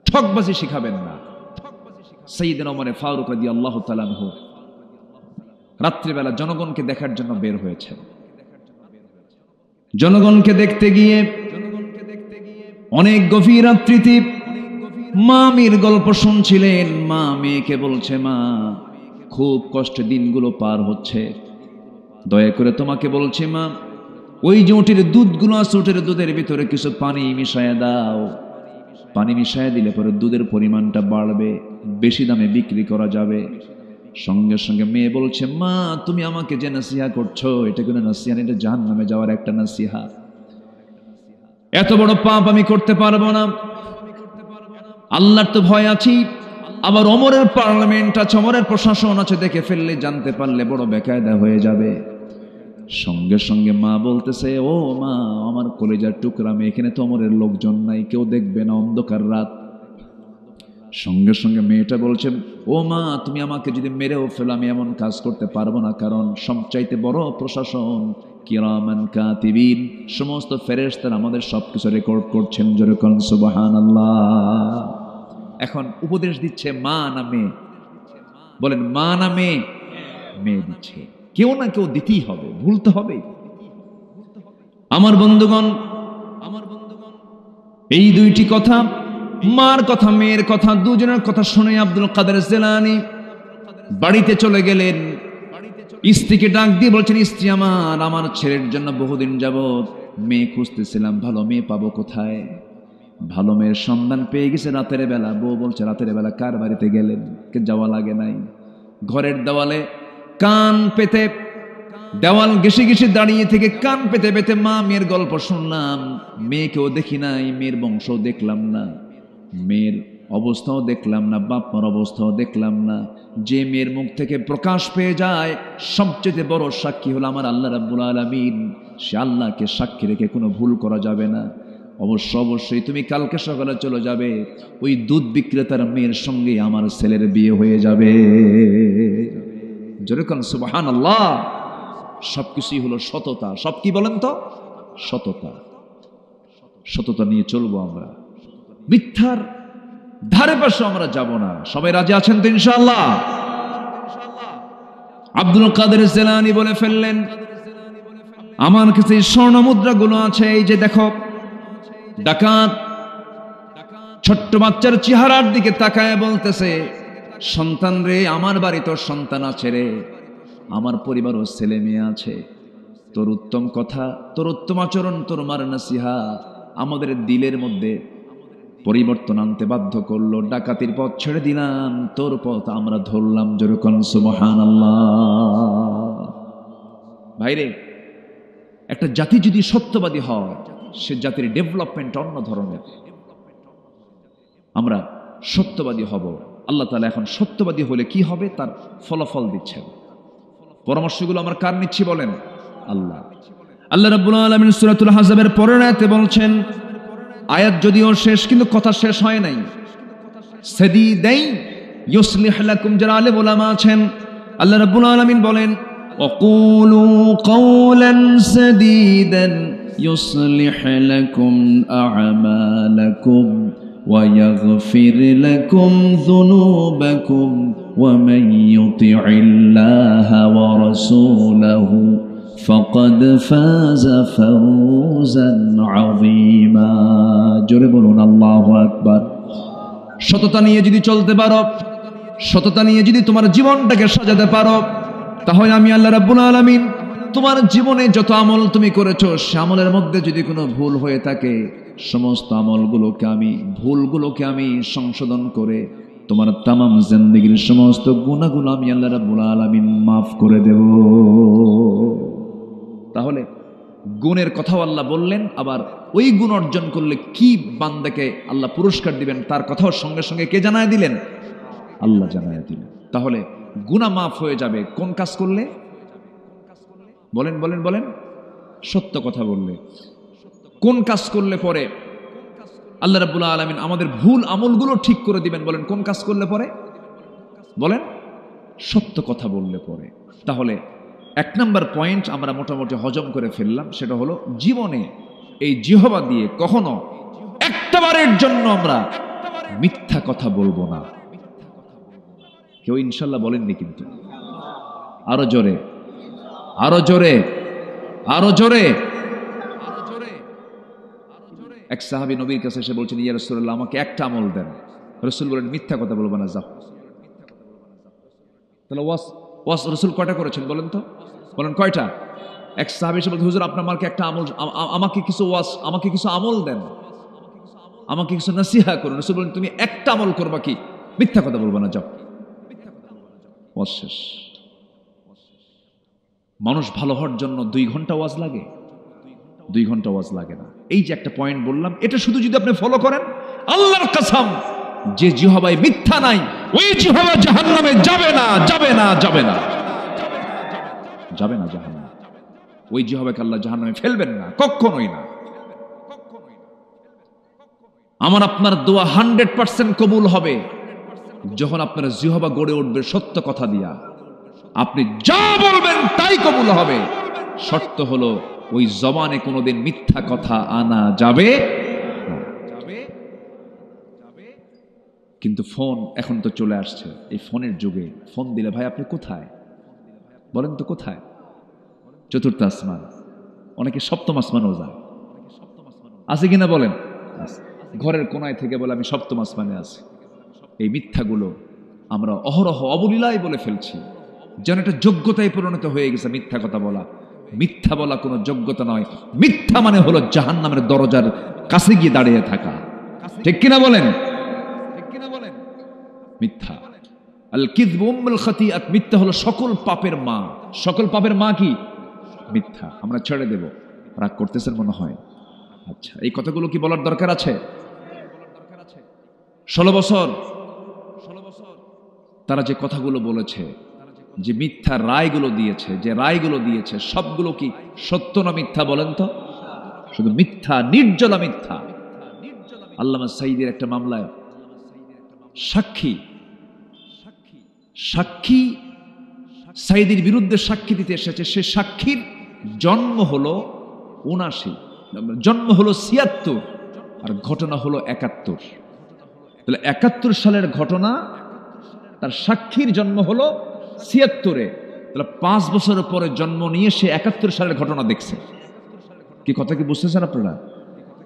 ঠকবাজি শিখাবেন না। সাইয়েদনা ওমর ফারুক রাদিয়াল্লাহু তাআলা আনহু রাত্রিবেলা জনগণকে দেখার জন্য বের হয়েছেন। জনগণকে দেখতে গিয়ে অনেক গভীর রাত্রিতে মা মেয়ের গল্প শুনছিলেন। মা মেয়েকে বলছে, মা খুব কষ্টে দিনগুলো পার হচ্ছে, দয়া করে তোমাকে বলছি মা, ওই যে উটের দুধগুলো আছে, উটের দুধের ভিতরে কিছু পানি মিশায়া দাও। পানি মিশায়া দিলে পরে দুধের পরিমাণটা বাড়বে, বেশি দামে বিক্রি করা যাবে। সঙ্গে সঙ্গে মেয়ে বলছে, মা তুমি আমাকে যে নসিহা করছো এটা কোনো নসিহা না, এটা জাহান্নামে যাওয়ার একটা নসিহা। এত বড় পাপ আমি করতে পারবো না, আল্লাহর তো ভয় আছি। আবার ওমরের পার্লামেন্ট আছে, ওমরের প্রশাসন আছে, দেখে ফেললে জানতে পারলে বড় বেকায়দা হয়ে যাবে। সঙ্গে সঙ্গে মা বলতেছে, ও মা আমার কলেজার টুকরা মেয়ে, এখানে তো ওমরের লোকজন নাই, কেউ দেখবে না, অন্ধকার রাত। সঙ্গে সঙ্গে মেয়েটা বলছে, ও মা তুমি আমাকে যদি মেরেও ফেলো আমি এমন কাজ করতে পারবো না, কারণ সবচাইতে বড় প্রশাসন কিরামান কাতিবিন, সমস্ত ফেরেশতারা আমাদের সবকিছু রেকর্ড করছেন। যেরকম সুবহানাল্লাহ। এখন উপদেশ দিচ্ছে মা না মেয়ে? বলেন মা না মেয়ে? মেয়ে দিচ্ছে। কেউ না কেউ দিতেই হবে, ভুলতে হবে। আমার বন্ধুগণ, এই দুইটি কথা, মার কথা মেয়ের কথা, দুজনের কথা শুনে আব্দুল কাদের জিলানী বাড়িতে চলে গেলেন। স্ত্রীকে ডাক দিয়ে বলছেন, স্ত্রী আমার ছেলের জন্য বহুদিন যাবত মেয়ে খুঁজতেছিলাম, ভালো মেয়ে পাবো কোথায়? ভালো মেয়ের সন্ধান পেয়ে গেছে রাতের বেলা। বউ বলছে, রাতের বেলা কার বাড়িতে গেলেন? কে যাওয়া লাগে নাই। ঘরের দেওয়ালে কান পেতে, দেওয়াল ঘেঁষে ঘেঁষে দাঁড়িয়ে থেকে কান পেতে পেতে মা মেয়ের গল্প শুনলাম। মেয়েকেও দেখি নাই, মেয়ের বংশও দেখলাম না, মেয়ের অবস্থাও দেখলাম না, বাপ মার অবস্থাও দেখলাম না। যে মেয়ের মুখ থেকে প্রকাশ পেয়ে যায় সবচেয়ে বড় সাক্ষী হলো আমার আল্লাহ রাব্বুল আলামিন। সে আল্লাহকে সাক্ষী রেখে কোনো ভুল করা যাবে না। অবশ্যই তুমি কালকে সকালে চলে যাবে, ওই দুধ বিক্রেতার মেয়ের সঙ্গে আমার ছেলের বিয়ে হয়ে যাবে। যেরকম সুবহানাল্লাহ। সবকিছুই হলো সততা। সব কি বলেন তো? সততা। সততা নিয়ে চলবো আমরা, মিথ্যার ধারে পাশে আমরা যাব না। সবাই রাজি আছেন তো ইনশাআল্লাহ? আব্দুল কাদের জিলানী বলে ফেললেন, আমার কাছে স্বর্ণ মুদ্রাগুলো আছে, এই যে দেখো। ডাকাত ছোট্ট বাচ্চার চেহারার দিকে তাকায় বলতেছে, সন্তান রে, আমার বাড়ি তোর সন্তান আছে রে, আমার পরিবারও ছেলে মেয়ে আছে, তোর উত্তম কথা, তোর উত্তম আচরণ, তোর মার নসিহা আমাদের দিলের মধ্যে পরিবর্তন আনতে বাধ্য করলো। ডাকাতির পথ ছেড়ে দিলাম, তোর পথ আমরা ধরলাম। যেরকম সুবহানাল্লাহ। ভাইরে, একটা জাতি যদি সত্যবাদী হয়, সে জাতির ডেভেলপমেন্ট অন্য ধরনের। আমরা সত্যবাদী হব। আল্লাহ তাআলা এখন সত্যবাদী হলে কি হবে তার ফলাফল দিচ্ছেন। পরামর্শগুলো আমরা কার নিচ্ছি বলেন? আল্লাহ। আল্লাহ রাব্বুল আলামিন সূরাতুল আহজাবের পরের আয়াতে বলছেন, আয়াত যদিও শেষ কিন্তু কথা শেষ হয় নাই। সাদীদাইন ইউসলিহ লাকুম, যারা আলেম ওলামা আছেন, আল্লাহ রাব্বুল আলামিন বলেন, ওয়াকুলু কাওলান সাদীদান ইউসলিহ লাকুম আ'মালাকুম ওয়া ইয়াগফির লাকুম যুনুবাকুম ওয়া মান ইউতি'ইল্লাহা ওয়া রাসূলাহু ফাকাদ ফাযা ফাওজান আযীমা। জোরে বলুন আল্লাহু আকবার। সততা নিয়ে যদি চলতে পারো, সততা নিয়ে যদি তোমার জীবনটাকে সাজাতে পারো, তাহলে আমি আল্লাহ রাব্বুল আলামিন তোমার জীবনে যত আমল তুমি করেছো, সে আমলের মধ্যে যদি কোনো ভুল হয়ে থাকে, সমস্ত ভুলগুলোকে আমি সংশোধন করে তোমার তামাম জিন্দেগীর সমস্ত গুনাহগুলো আমি আল্লাহ রাব্বুল আলামিন মাফ করে দেব। তাহলে গুণের কথাও আল্লাহ বললেন, আবার ওই গুণ অর্জন করলে কি বান্দাকে আল্লাহ পুরস্কার দিবেন তার কথাও সঙ্গে সঙ্গে কে জানায় দিলেন? আল্লাহ জানায় দিলেন। তাহলে গুনাহ মাফ হয়ে যাবে কোন কাজ করলে? বলেন বলেন বলেন। সত্য কথা বললে। কোন কাজ করলে পরে আল্লাহ রাব্বুল আলামিন আমাদের ভুল আমলগুলো ঠিক করে দিবেন? বলেন কোন কাজ করলে পরে? বলেন সত্য কথা বললে পরে। তাহলে এক নম্বর পয়েন্ট আমরা মোটামুটি হজম করে ফেললাম, সেটা হলো জীবনে এই জিহবা দিয়ে কখনো একটাবারের জন্য আমরা মিথ্যা কথা বলবো না। কেউ ইনশাল্লাহ বলেননি কিন্তু? আরো জোরে, আরো জোরে, আরো জোরে। এক সাহাবী নবীর কাছে এসে বলছেন, ইয়া রাসূলুল্লাহ, আমাকে একটা আমল দেন। রাসূল বলেন, মিথ্যা কথা বলবো না, যাও। তাহলে ওয়াস রাসূল কয়টা করেছেন বলেন তো? বলেন কয়টা? এক সাহাবী এসে বলছে, হুজুর আপনার আমাকে একটা আমল, আমাকে কিছু ওয়াস, আমাকে কিছু আমল দেন, আমাকে কিছু নসিহা করুন। রাসূল বলেন, তুমি একটা আমল করবা, কি? মিথ্যা কথা বলবো না, যাও। ওয়াজ শেষ। মানুষ ভালো হওয়ার জন্য 2 ঘন্টা ওয়াজ লাগে? 2 ঘন্টা ওয়াজ লাগে না। এই যে একটা পয়েন্ট বললাম, এটা শুধু যদি আপনি ফলো করেন, আল্লাহর কসম, যে জিহবায় মিথ্যা নাই, ওই জিহবা জাহান্নামে যাবে না, যাবে না, যাবে না, যাবে না জাহান্নামে। ওই জিহবাকে আল্লাহ জাহান্নামে ফেলবেন না, কখনোই না। আমার আপনার দোয়া 100% কবুল হবে যখন আপনার জিহবা গড়ে উঠবে সত্য কথা দিয়া। আপনি যা বলবেন তাই কবুল হবে। শর্ত হলো ওই জবানে কোনোদিন মিথ্যা কথা আনা যাবে না। কিন্তু ফোন এখন তো চলে আসছে, এই ফোনের যুগে ফোন দিলে, ভাই আপনি কোথায়? বলেন তো কোথায়? 4th আসমান, অনেকে 7ম আসমানও যায়। আছে কিনা বলেন? ঘরের কোনায় থেকে বলে আমি 7ম আসমানে আছি। এই মিথ্যাগুলো আমরা অহরহ অবলীলায় বলে ফেলছি, যেন এটা যোগ্যতায় পরিণত হয়ে গেছে। মিথ্যা কথা বলা, মিথ্যা বলা কোনো যোগ্যতা নয়। মিথ্যা মানে হলো জাহান্নামের দরজার কাছে গিয়ে দাঁড়িয়ে থাকা। ঠিক কিনা বলেন? মিথ্যা, আল কিযবু উম্মুল খাতিআত, মিথ্যা হলো সকল পাপের মা। সকল পাপের মা কি? মিথ্যা। আমরা ছেড়ে দেব। রাগ করতেছেন মনে হয়? আচ্ছা, এই কথাগুলো কি বলার দরকার আছে? 16 বছর তারা যে কথাগুলো বলেছে, যে মিথ্যা রায়গুলো দিয়েছে, যে রায়গুলো দিয়েছে, সবগুলো কি সত্য না মিথ্যা বলেন তো? শুধু মিথ্যা, নির্জলা মিথ্যা। আল্লামা সাঈদীর একটা মামলায় সাক্ষী সাঈদীর বিরুদ্ধে সাক্ষী দিতে এসেছে। সে সাক্ষীর জন্ম হলো 79, জন্ম হলো 76, আর ঘটনা হলো 71। তাহলে 71 সালের ঘটনা, তার সাক্ষীর জন্ম হলো 76-এ। তাহলে 5 বছরের পরে জন্ম নিয়ে সে 71 সালের ঘটনা দেখছে। কি কথা কি বুঝতেছেন আপনারা?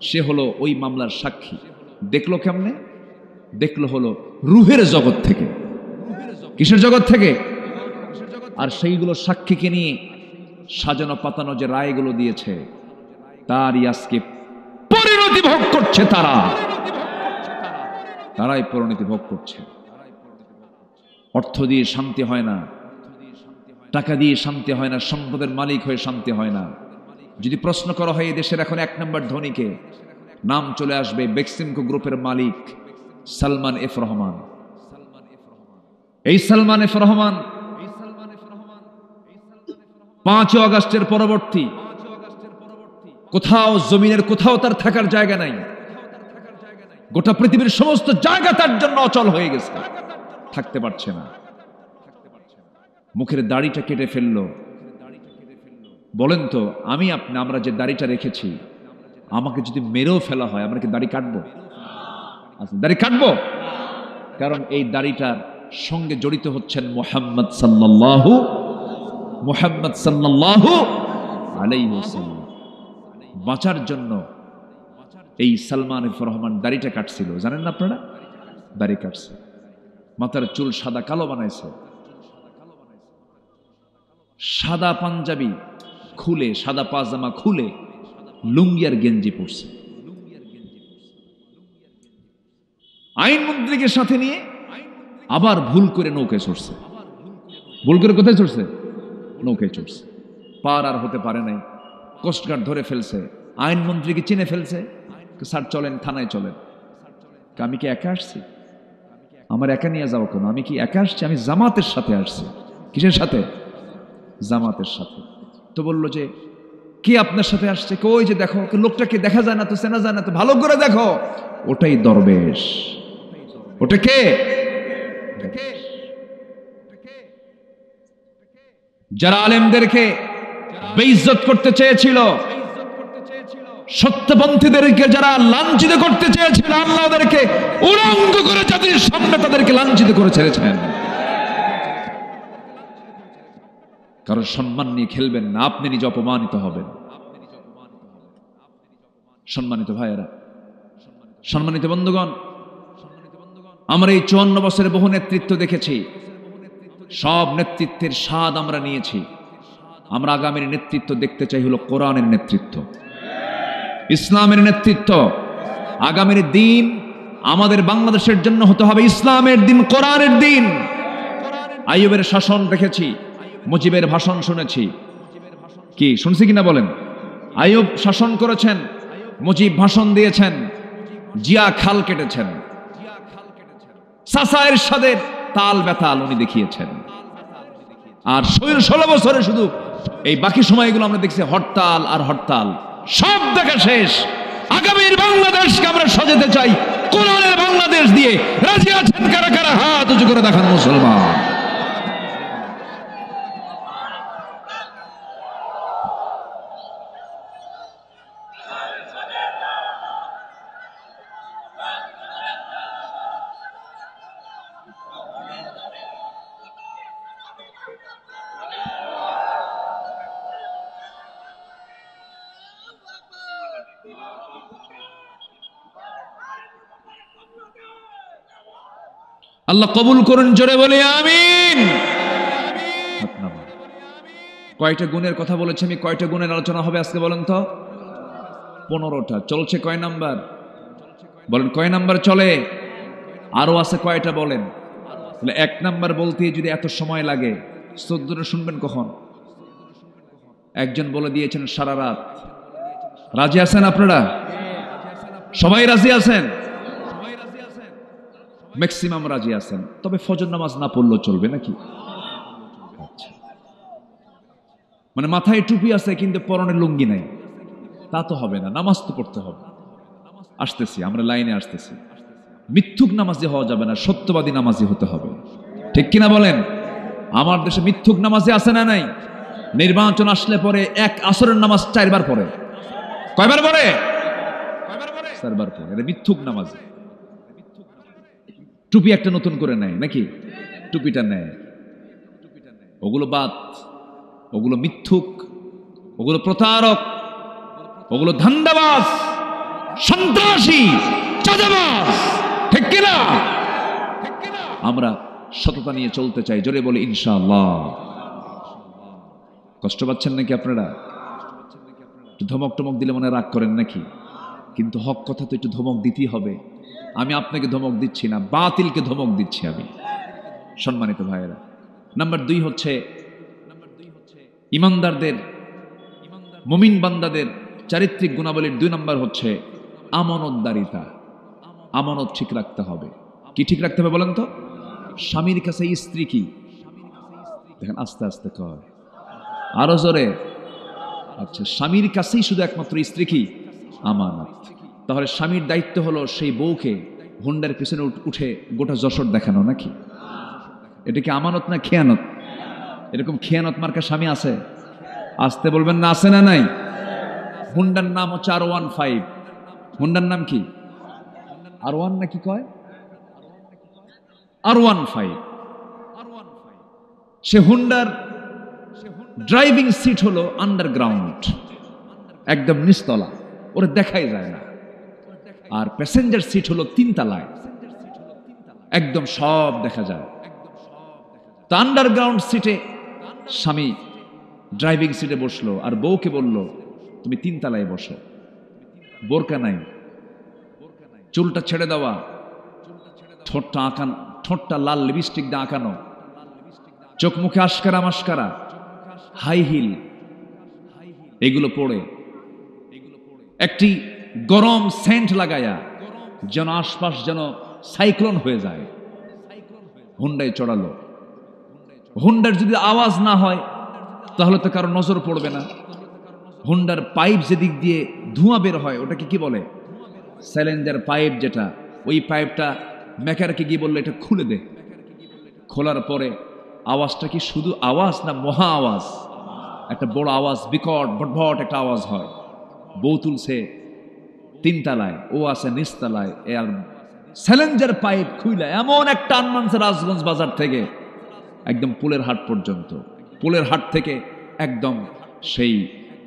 সে হলো ওই মামলার সাক্ষী। দেখলো কেমনে? দেখলো হলো রুহের জগৎ থেকে। কিসের জগৎ থেকে? আর সেইগুলো সাক্ষীকে নিয়ে সাজানো পাতানো যে রায়গুলো দিয়েছে তারই আজকে পরিণতি ভোগ করছে। তারাই পরিণতি ভোগ করছে। অর্থ দিয়ে শান্তি হয় না, টাকা দিয়ে শান্তি হয় না, সম্পদের মালিক হয়ে শান্তি হয় না। যদি প্রশ্ন করা হয় এই দেশের এখন 1 নম্বর ধনীকে, নাম চলে আসবে বেক্সিমকো গ্রুপের মালিক সালমান এফ রহমান। এই সালমান এফ রহমান 5 আগস্টের পরবর্তী কোথাও জমিনের কোথাও তার থাকার জায়গা নাই। গোটা পৃথিবীর সমস্ত জায়গা তার জন্য অচল হয়ে গেছে, থাকতে পারছে না। মুখের দাড়িটা কেটে ফেললো। বলেন তো আমরা যে দাড়িটা রেখেছি, আমাকে যদি মেরেও ফেলা হয় আমরা কি দাড়ি কাটবো? আচ্ছা, দাড়ি কাটবো, কারণ এই দাড়িটার সঙ্গে জড়িত হচ্ছেন মুহাম্মদ সাল্লাল্লাহু আলাইহি ওয়াসাল্লাম। বাঁচার জন্য এই সালমান এফ রহমান দাড়িটা কাটছিল, জানেন না আপনারা? দাড়ি কাটছে, মাথার চুল সাদা কালো বানাইছে, সাদা পাঞ্জাবি খুলে, সাদা পাজামা খুলে লুঙ্গি আর গেঞ্জি পরছে। আইনমন্ত্রীকে সাথে নিয়ে আবার ভুল করে নৌকায় চড়ছে। ভুল করে কোথায় চড়ছে? নৌকায় চড়ছে। পার আর হতে পারে নাই, কোস্টগার্ড ধরে ফেলছে। আইনমন্ত্রীকে চিনে ফেলছে। স্যার চলেন, থানায় চলেন। আমি কি একা আসছি? আমার একা নিয়ে যাবো কেন? আমি কি একা আসছি? আমি জামাতের সাথে আসছি। কিসের সাথে? জামাতের সাথে। তো বললো যে কে আপনার সাথে আসছে? ওই যে দেখো, লোকটাকে দেখা যায় না তো, চেনা যায় না তো, ভালো করে দেখো, ওটাই দরবেশ। ওটা কে? যারা আলেমদেরকে বেইজ্জত করতে চেয়েছিল, সত্যপন্থীদেরকে যারা লাঞ্ছিত করতে চেয়েছিল, আল্লাহ ওদেরকে উলঙ্গ করে জাতির সামনে তাদেরকে লাঞ্ছিত করে ছেড়েছেন। কারণ সম্মান নিয়ে খেলবেন না, আপনি নিজে অপমানিত হবেন। সম্মানিত ভাইয়েরা, সম্মানিত বন্ধুগণ, আমরা এই 54 বছরের বহু নেতৃত্ব দেখেছি। সব নেতৃত্বের স্বাদ আমরা নিয়েছি। আমরা আগামীর নেতৃত্ব দেখতে চাই হলো কোরআনের নেতৃত্ব, ইসলামের নেতৃত্ব। আগামীর দিন আমাদের বাংলাদেশের জন্য হতে হবে ইসলামের দিন, কোরআনের দিন। আইয়ুবের শাসন দেখেছি, মুজিবের ভাষণ শুনেছি। কি শুনছি কিনা বলেন? আইয়ুব শাসন করেছেন, মুজিব ভাষণ দিয়েছেন, জিয়া খাল কেটেছেন, চাচা এরশাদের তাল বেতাল উনি দেখিয়েছেন। আর 16 বছরে শুধু এই বাকি সময়গুলো আমরা দেখছি হরতাল আর হরতাল। সব দেখা শেষ। আগামীর বাংলাদেশকে আমরা সাজাতে চাই কোরআনের বাংলাদেশ দিয়ে। রাজি আছেন কারা কারা? হাত উঁচু করে দেখান মুসলমান। আল্লাহ কবুল করুন, জোরে বলি আমিন। কয়টা গুণের কথা বলেছি আমি? কয়টা গুণের আলোচনা হবে আজকে বলেন তো? 15টা। চলছে কয় নাম্বার? বলেন কয় নাম্বার চলে? আরো আছে কয়টা বলেন? 1 নাম্বার বলতে যদি এত সময় লাগে, 14টা শুনবেন কখন? একজন বলে দিয়েছেন সারা রাত। রাজি আছেন আপনারা? সবাই রাজি আছেন? ম্যাক্সিমাম রাজি আছেন। তবে ফজর নামাজ না পড়লেও চলবে নাকি? মানে মাথায় টুপি আছে কিন্তু পরনে লুঙ্গি নাই, তা তো হবে না। নামাজ তো পড়তে হবে। আসতেছি, আমরা লাইনে আসতেছি। মিথ্যুক নামাজি হওয়া যাবে না, সত্যবাদী নামাজি হতে হবে। ঠিক কিনা বলেন? আমার দেশে মিথ্যুক নামাজি আছে না নাই? নির্বাচন আসলে পরে এক আসরের নামাজ 4 বার পড়ে। কয়বার পড়ে? 4 বার পড়ে। এটা মিথ্যুক নামাজি। টুপি একটা নতুন করে নেয় নাকি? টুপিটা নেয়। ওগুলো বাদ, ওগুলো মিথ্যুক, ওগুলো প্রতারক, ওগুলো ধান্দাবাজ, সন্ত্রাসী, চাঁদাবাজ। ঠিক কিনা? আমরা সততা নিয়ে চলতে চাই, জোরে বলি ইনশাআল্লাহ। কষ্ট পাচ্ছেন নাকি আপনারা? একটু ধমক টমক দিলে মনে রাগ করেন নাকি? কিন্তু হক কথা তো একটু ধমক দিতেই হবে। আমি আপনাকে ধমক দিচ্ছি না, বাতিলকে ধমক দিচ্ছি আমি। সম্মানিত ভাইয়েরা, নাম্বার 2 হচ্ছে ইমানদারদের, মুমিন বান্দাদের চারিত্রিক গুণাবলীর 2 নম্বর হচ্ছে আমানতদারিতা। আমানত ঠিক রাখতে হবে। কি ঠিক রাখতে হবে বলেন তো? স্বামীর কাছে স্ত্রী কি? দেখেন আস্তে আস্তে কয়, আরো জোরে। আচ্ছা, স্বামীর কাছেই শুধু একমাত্র স্ত্রী কি? আমানত। তাহলে স্বামীর দায়িত্ব হলো সেই বউকে হুন্ডার পিছনে উঠে গোটা যশোর দেখানো নাকি? এটা কি আমানত না খেয়ানত? এরকম খেয়ানত মার্কা স্বামী আছে? আসতে বলবেন না, আছে না নাই? হুন্ডার নাম হচ্ছে R15। হুন্ডার নাম কি? R1 নাকি কয়? R15। সে হুন্ডার ড্রাইভিং সিট হলো আন্ডারগ্রাউন্ড, একদম নিচতলা, ওরা দেখাই যায় না। আর প্যাসেঞ্জার সিট হলো 3 তলায়, একদম সব দেখা যায়। তো আন্ডারগ্রাউন্ড সিটে স্বামী ড্রাইভিং সিটে বসলো, আর বউকে বলল তুমি 3 তলায় বসো। বোরকা নাই, চুলটা ছেড়ে দেওয়া, ঠোঁটটা আঁকানো, ঠোঁটটা লাল লিপস্টিক দিয়ে আঁকানো, চোখ মুখে আশকারা মাস্কারা, হাই হিল, এগুলো পরে একটি গরম সেন্ট লাগায়া যেন আশপাশ যেন সাইক্লোন হয়ে যায়। হুন্ডায় চড়ালো। হুন্ডার যদি আওয়াজ না হয় তাহলে তো কারো নজর পড়বে না। হুন্ডার পাইপ যেদিক দিয়ে ধোঁয়া বের হয় ওটাকে কি বলে? Silencer pipe. যেটা ওই পাইপটা মেকারকে গিয়ে বললো এটা খুলে দে। খোলার পরে আওয়াজটা কি শুধু আওয়াজ না মহা আওয়াজ? একটা বড় আওয়াজ, বিকট ভটভট একটা আওয়াজ হয়। বউ তুলছে 3 তলায়, ও আছে নিচতলায়। আর সাইলেন্সার পাইপ খুইলা এমন একটা আনমানছে রাজগঞ্জ বাজার থেকে একদম পুলের হাট পর্যন্ত, পুলের হাট থেকে একদম সেই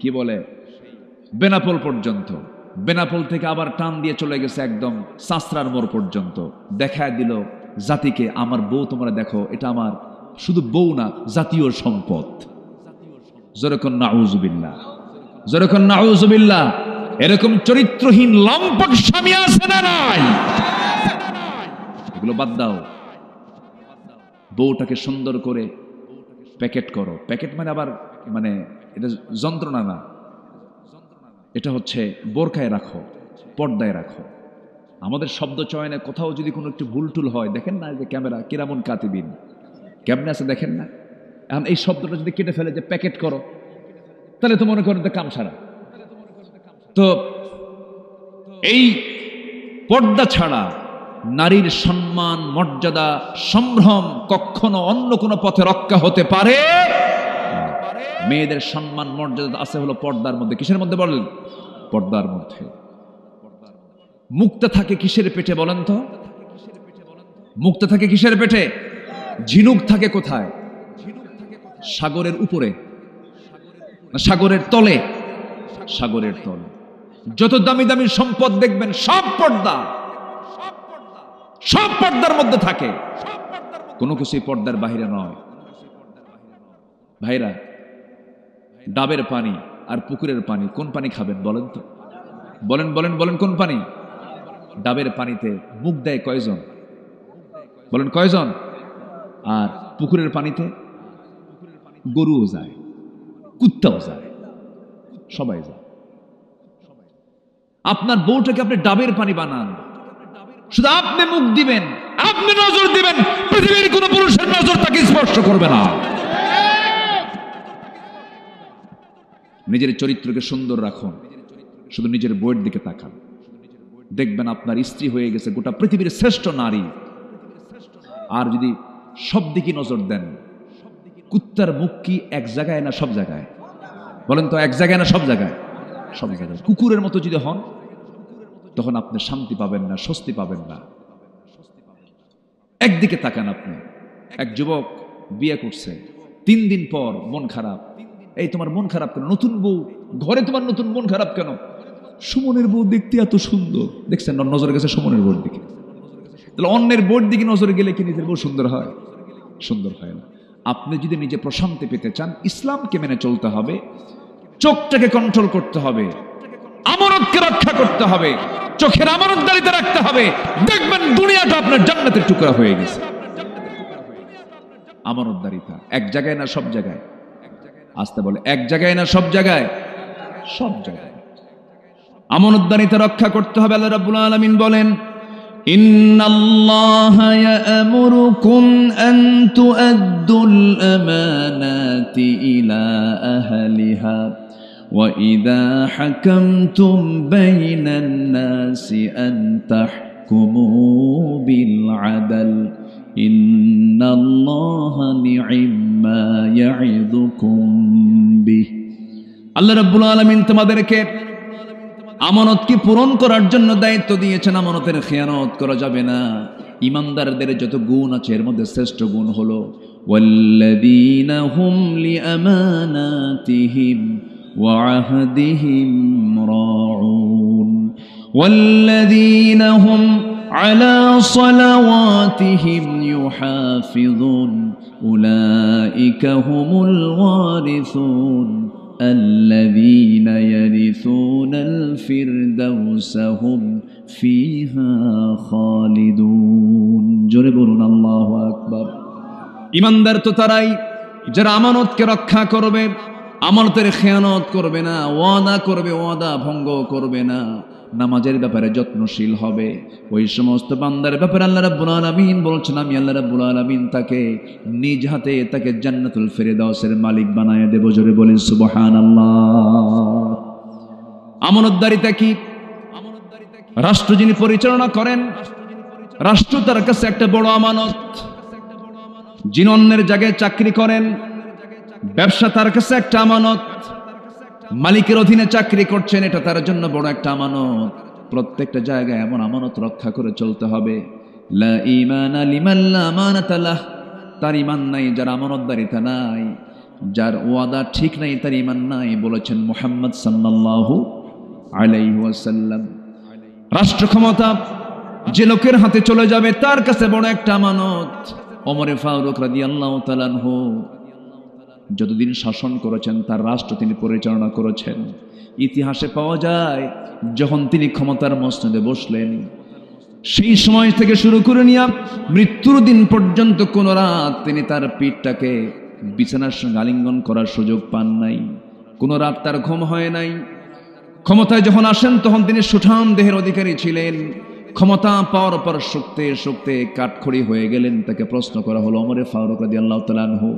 কি বলে বেনাপোল পর্যন্ত, বেনাপোল থেকে আবার টান দিয়ে চলে গেছে একদম সাসরার মোড় পর্যন্ত। দেখায় দিল জাতিকে, আমার বউ তোমরা দেখো, এটা আমার শুধু বউ না, জাতীয় সম্পদ। যেরকম নাউজুবিল্লাহ, যেরকম নাউজুবিল্লাহ। এরকম চরিত্রহীন লম্পট স্বামী আছে না নাই? এগুলো বাদ দাও। বউটাকে সুন্দর করে প্যাকেট করো। প্যাকেট মানে আবার মানে এটা যন্ত্রণা না, এটা হচ্ছে বোরকায় রাখো, পর্দায় রাখো। আমাদের শব্দ চয়নে কোথাও যদি কোনো একটু ভুল টুল হয়, দেখেন না যে ক্যামেরা কিরামন কাতিবিন কেমনে আছে দেখেন না। এখন এই শব্দটা যদি কেটে ফেলে যে প্যাকেট করো, তাহলে তো মনে করেন তো কাম ছাড়া। তো এই পর্দা ছাড়া নারীর সম্মান, মর্যাদা, সম্ভ্রম কখনো অন্য কোনো পথে রক্ষা হতে পারে। মেয়েদের সম্মান মর্যাদা আছে হলো পর্দার মধ্যে। কিসের মধ্যে বলেন? পর্দার মধ্যে। মুক্তা থাকে কিসের পেটে বলেন তো? মুক্তা থাকে কিসের পেটে? ঝিনুক থাকে কোথায়? সাগরের উপরে না সাগরের তলে? সাগরের তলে। যত দামি দামি সম্পদ দেখবেন সব পর্দা, সব পর্দার মধ্যে থাকে, কোনো কিছুই পর্দার বাহিরে নয়। ভাইরা, ডাবের পানি আর পুকুরের পানি, কোন পানি খাবেন বলেন তো? বলেন বলেন বলেন, কোন পানি? ডাবের পানিতে মুখ দেয় কয়জন? বলেন কয়জন? আর পুকুরের পানিতে গরুও যায়, কুত্তাও যায়, সবাই যায়। আপনার বউটাকে আপনি ডাবের পানি বানান, শুধু আপনি মুখ দিবেন, আপনি নজর দিবেন, পৃথিবীর কোন পুরুষের নজর তাকে স্পর্শ করবে না। নিজের চরিত্রকে সুন্দর রাখুন, শুধু নিজের বউয়ের দিকে তাকান, দেখবেন আপনার স্ত্রী হয়ে গেছে গোটা পৃথিবীর শ্রেষ্ঠ নারী। আর যদি সব দিকে নজর দেন, কুত্তার মুখ কি এক জায়গায় না সব জায়গায়? বলেন তো, এক জায়গায় না সব জায়গায়? সব জায়গায়। কুকুরের মতো যদি হন, তখন আপনি শান্তি পাবেন না, স্বস্তি পাবেন না। একদিকে তাকান আপনি। এক যুবক বিয়ে করছে, 3 দিন পর মন খারাপ। এই তোমার মন খারাপ কেন? নতুন বউ ঘরে, তোমার নতুন মন খারাপ কেন? সুমনের বউ দেখতে এত সুন্দর। দেখছেন নজরে গেছে সুমনের বউর দিকে। তাহলে অন্যের বউর দিকে নজর গেলে কি নিজের বউ সুন্দর হয়? সুন্দর হয় না। আপনি যদি নিজে প্রশান্তি পেতে চান, ইসলামকে মেনে চলতে হবে, চোখটাকে কন্ট্রোল করতে হবে, আমানতকে রক্ষা করতে হবে, চোখের আমানতদারিতা রাখতে হবে। দেখবেন দুনিয়াটা আপনার জান্নাতের টুকরা হয়ে গেছে। আমানতদারিতা এক জায়গায় না সব জায়গায়? আসতে বলে এক জায়গায় না সব জায়গায়? সব জায়গায় আমানতদারিতা রক্ষা করতে হবে। আল্লাহ রাব্বুল আলামিন বলেন, ইন্নাল্লাহা ইয়া'মুরুকুম আন তু'আদ্দুল আমানাতি ইলা আহলিহা ওয়া ইযা হাকামতুম বাইনান নাসি আন তাহকুমু বিল আদল ইন্নাল্লাহা নি'ম্মা ইয়া'ইযুকুম বিহ। আল্লাহ রাব্বুল আলামিন তোমাদেরকে আমানতকে পূরণ করার জন্য দায়িত্ব দিয়েছেন। আমানতের খেয়ানত করা যাবে না। ইমানদারদের যত গুণ আছে এর মধ্যে শ্রেষ্ঠ গুণ হলো ওয়াল্লাযীনা হুম লিআমানাতিহিম ওয়া আহদিহিম রাউন ওয়াল্লাযীনা হুম আলা সালাওয়াতিহিম ইউহাফিযুন উলাইকা হুমুল ওয়ারিসুন الذين يرثون الفردوس هم فيها خالدون। জোরে বলুন আল্লাহু আকবার। ইমানদার তো তারাই যারা আমানতকে রক্ষা করবে, আমানতের খেয়ানত করবে না, ওয়াদা করবে, ওয়াদা ভঙ্গ করবে না, নামাজের ব্যাপারে যত্নশীল হবে। ওই সমস্ত বান্দার ব্যাপারে আল্লাহ রাব্বুল আলামিন বলছেন, আমি আল্লাহ রাব্বুল আলামিন তাকে নিজ হাতে তাকে জান্নাতুল ফেরদাউসের মালিক বানায় দেব। জোরে বলেন সুবহানাল্লাহ। আমানতদারিতা কি? রাষ্ট্র যিনি পরিচালনা করেন, রাষ্ট্র তার কাছে একটা বড় আমানত। যিনি অন্যের জায়গায় চাকরি করেন, ব্যবসা তার কাছে একটা আমানত। মালিকের অধীনে চাকরি করছেন, এটা তার জন্য বড় একটা আমানত। প্রত্যেকটা জায়গায় এমন আমানত রক্ষা করে চলতে হবে। লা ঈমানা লিমান লা আমানাতা লাহ, তার ঈমান নাই যার আমানতদারিতা নাই, যার ওয়াদা ঠিক নাই তার ঈমান নাই, বলেছেন মুহাম্মদ সাল্লাল্লাহু আলাইহি ওয়াসাল্লাম। রাষ্ট্র ক্ষমতা যে লোকের হাতে চলে যাবে তার কাছে বড় একটা আমানত। ওমরে ফারুক রাদিয়াল্লাহু তাআলা আনহু যতদিন শাসন করেছেন, তার রাষ্ট্র তিনি পরিচালনা করেছেন। ইতিহাসে পাওয়া যায় যখন তিনি ক্ষমতার মসনদে বসলেন, সেই সময় থেকে শুরু করে নিয়ে মৃত্যুর দিন পর্যন্ত কোন রাত তিনি তার পিঠটাকে বিছানার সঙ্গে আলিঙ্গন করার সুযোগ পান নাই। কোন রাত তার ঘুম হয় নাই। ক্ষমতায় যখন আসেন তখন তিনি সুঠাম দেহের অধিকারী ছিলেন। ক্ষমতা পাওয়ার পর শুকতে শুকতে কাঠখড়ি হয়ে গেলেন। তাকে প্রশ্ন করা হলো, ওমরে ফারুক রাদিয়াল্লাহু তাআলা আনহু,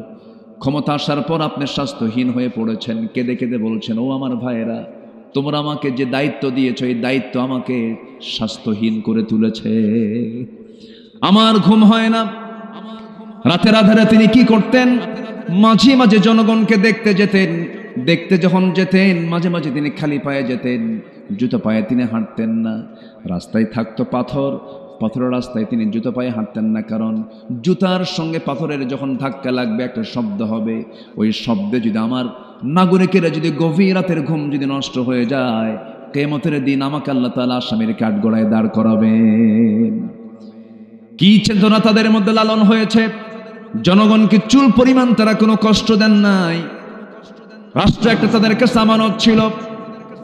ক্ষমতা আসার পর আপনি স্বাস্থ্যহীন হয়ে পড়েছেন। কেঁদে কেঁদে বলছেন, ও আমার ভাইয়েরা, তোমরা আমাকে যে দায়িত্ব দিয়েছ এই দায়িত্ব আমাকে স্বাস্থ্যহীন করে তুলেছে। আমার ঘুম হয় না। রাতের আধারে তিনি কি করতেন? মাঝে মাঝে জনগণকে দেখতে যেতেন। দেখতে যখন যেতেন মাঝে মাঝে তিনি খালি পায়ে যেতেন, জুতো পায়ে তিনি হাঁটতেন না। রাস্তায় থাকতো পাথর, পাথরের রাস্তায় তিনি জুতো পায়ে হাঁটতেন না, কারণ জুতার সঙ্গে পাথরের যখন ধাক্কা লাগবে একটা শব্দ হবে। ওই শব্দে যদি আমার নাগরিকেরা যদি গভীর রাতের ঘুম যদি নষ্ট হয়ে যায়, কিয়ামতের দিন আমাকে আল্লাহ তাআলা আসামির কাঠগড়ায় দাঁড় করাবেন। কি চেতনা তাদের মধ্যে লালন হয়েছে! জনগণকে চুল পরিমাণ তারা কোনো কষ্ট দেন নাই। রাষ্ট্র একটা তাদের কাছে আমানত ছিল।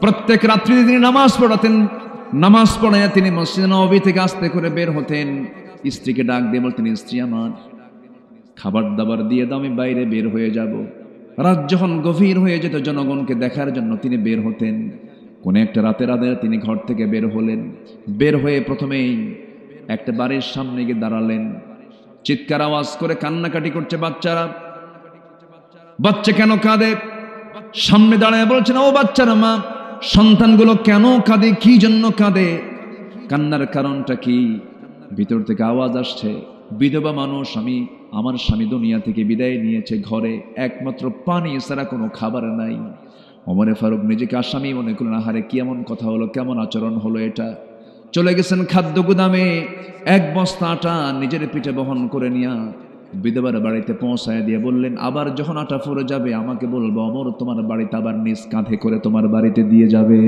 প্রত্যেক রাত্রি তিনি নামাজ পড়াতেন। নামাজ পড়াইয়া তিনি মসজিদে নববী থেকে আস্তে করে বের হতেন। স্ত্রীকে ডাক দিয়ে বলতেন, স্ত্রী আমার খাবার দাবার দিয়ে দাও, আমি বাইরে বের হয়ে যাব। রাত যখন গভীর হয়ে যেত জনগণকে দেখার জন্য তিনি বের হতেন। কোন একটা রাতের আধারে তিনি ঘর থেকে বের হলেন। বের হয়ে প্রথমেই একটা বাড়ির সামনে গিয়ে দাঁড়ালেন। চিৎকার আওয়াজ করে কান্নাকাটি করছে বাচ্চারা। বাচ্চা কেন কাঁদে? সামনে দাঁড়ায় বলছেন, ও বাচ্চারা, মা, সন্তানগুলো কেন কাঁদে? কি জন্য কাঁদে? কান্নার কারণটা কি? ভিতর থেকে আওয়াজ আসছে, বিধবা মানুষ, আমার স্বামী দুনিয়া থেকে বিদায় নিয়েছে, ঘরে একমাত্র পানি ছাড়া কোনো খাবার নাই। ওমরে ফারুক নিজেকে আসামি মনে করলেন, আহারে কি এমন কথা হলো, কেমন আচরণ হলো এটা। চলে গেছেন খাদ্য গুদামে, এক বস্তা আটা নিজের পিঠে বহন করে নিয়ে বিধবার বাড়িতে পৌঁছায় দিয়ে বললেন, আবার যখন আটা ফুরে যাবে আমাকে বলবো, ওমর তোমার বাড়িতে আবার নিজ কাঁধে করে তোমার বাড়িতে দিয়ে যাবে।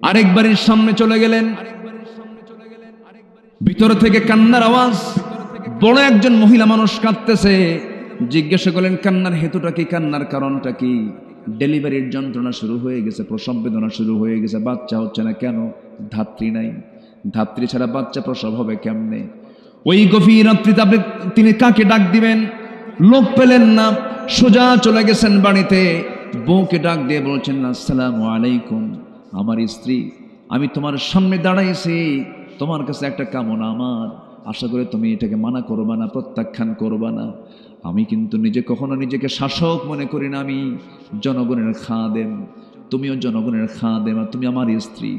আরেক বাড়ির সামনে চলে গেলেন। ভিতর থেকে কান্নার আওয়াজ। বড় একজন মহিলা মানুষ কাঁদতেছে। জিজ্ঞাসা করলেন কান্নার হেতুটা কি, কান্নার কারণটা কি? ডেলিভারির যন্ত্রণা শুরু হয়ে গেছে, প্রসব বেদনা শুরু হয়ে গেছে, বাচ্চা হচ্ছে না কেন? ধাত্রী নাই, ধাত্রী ছাড়া বাচ্চা প্রসব হবে কেমনে? ওই গভীর রাত্রিতে তিনি কাকে ডাক দিবেন? লোক পেলেন না, সোজা চলে গেছেন বাড়িতে। বউকে ডাক দিয়ে বলছেন আসসালামু আলাইকুম, আমার স্ত্রী, আমি তোমার সামনে দাঁড়াইছি, তোমার কাছে একটা কামনা আমার, আশা করি তুমি এটাকে মানা করবা না, প্রত্যাখ্যান করবা না। আমি কিন্তু কখনো নিজেকে শাসক মনে করি না, আমি জনগণের খাদেম, তুমিও জনগণের খাদেম, আর তুমি আমার স্ত্রী।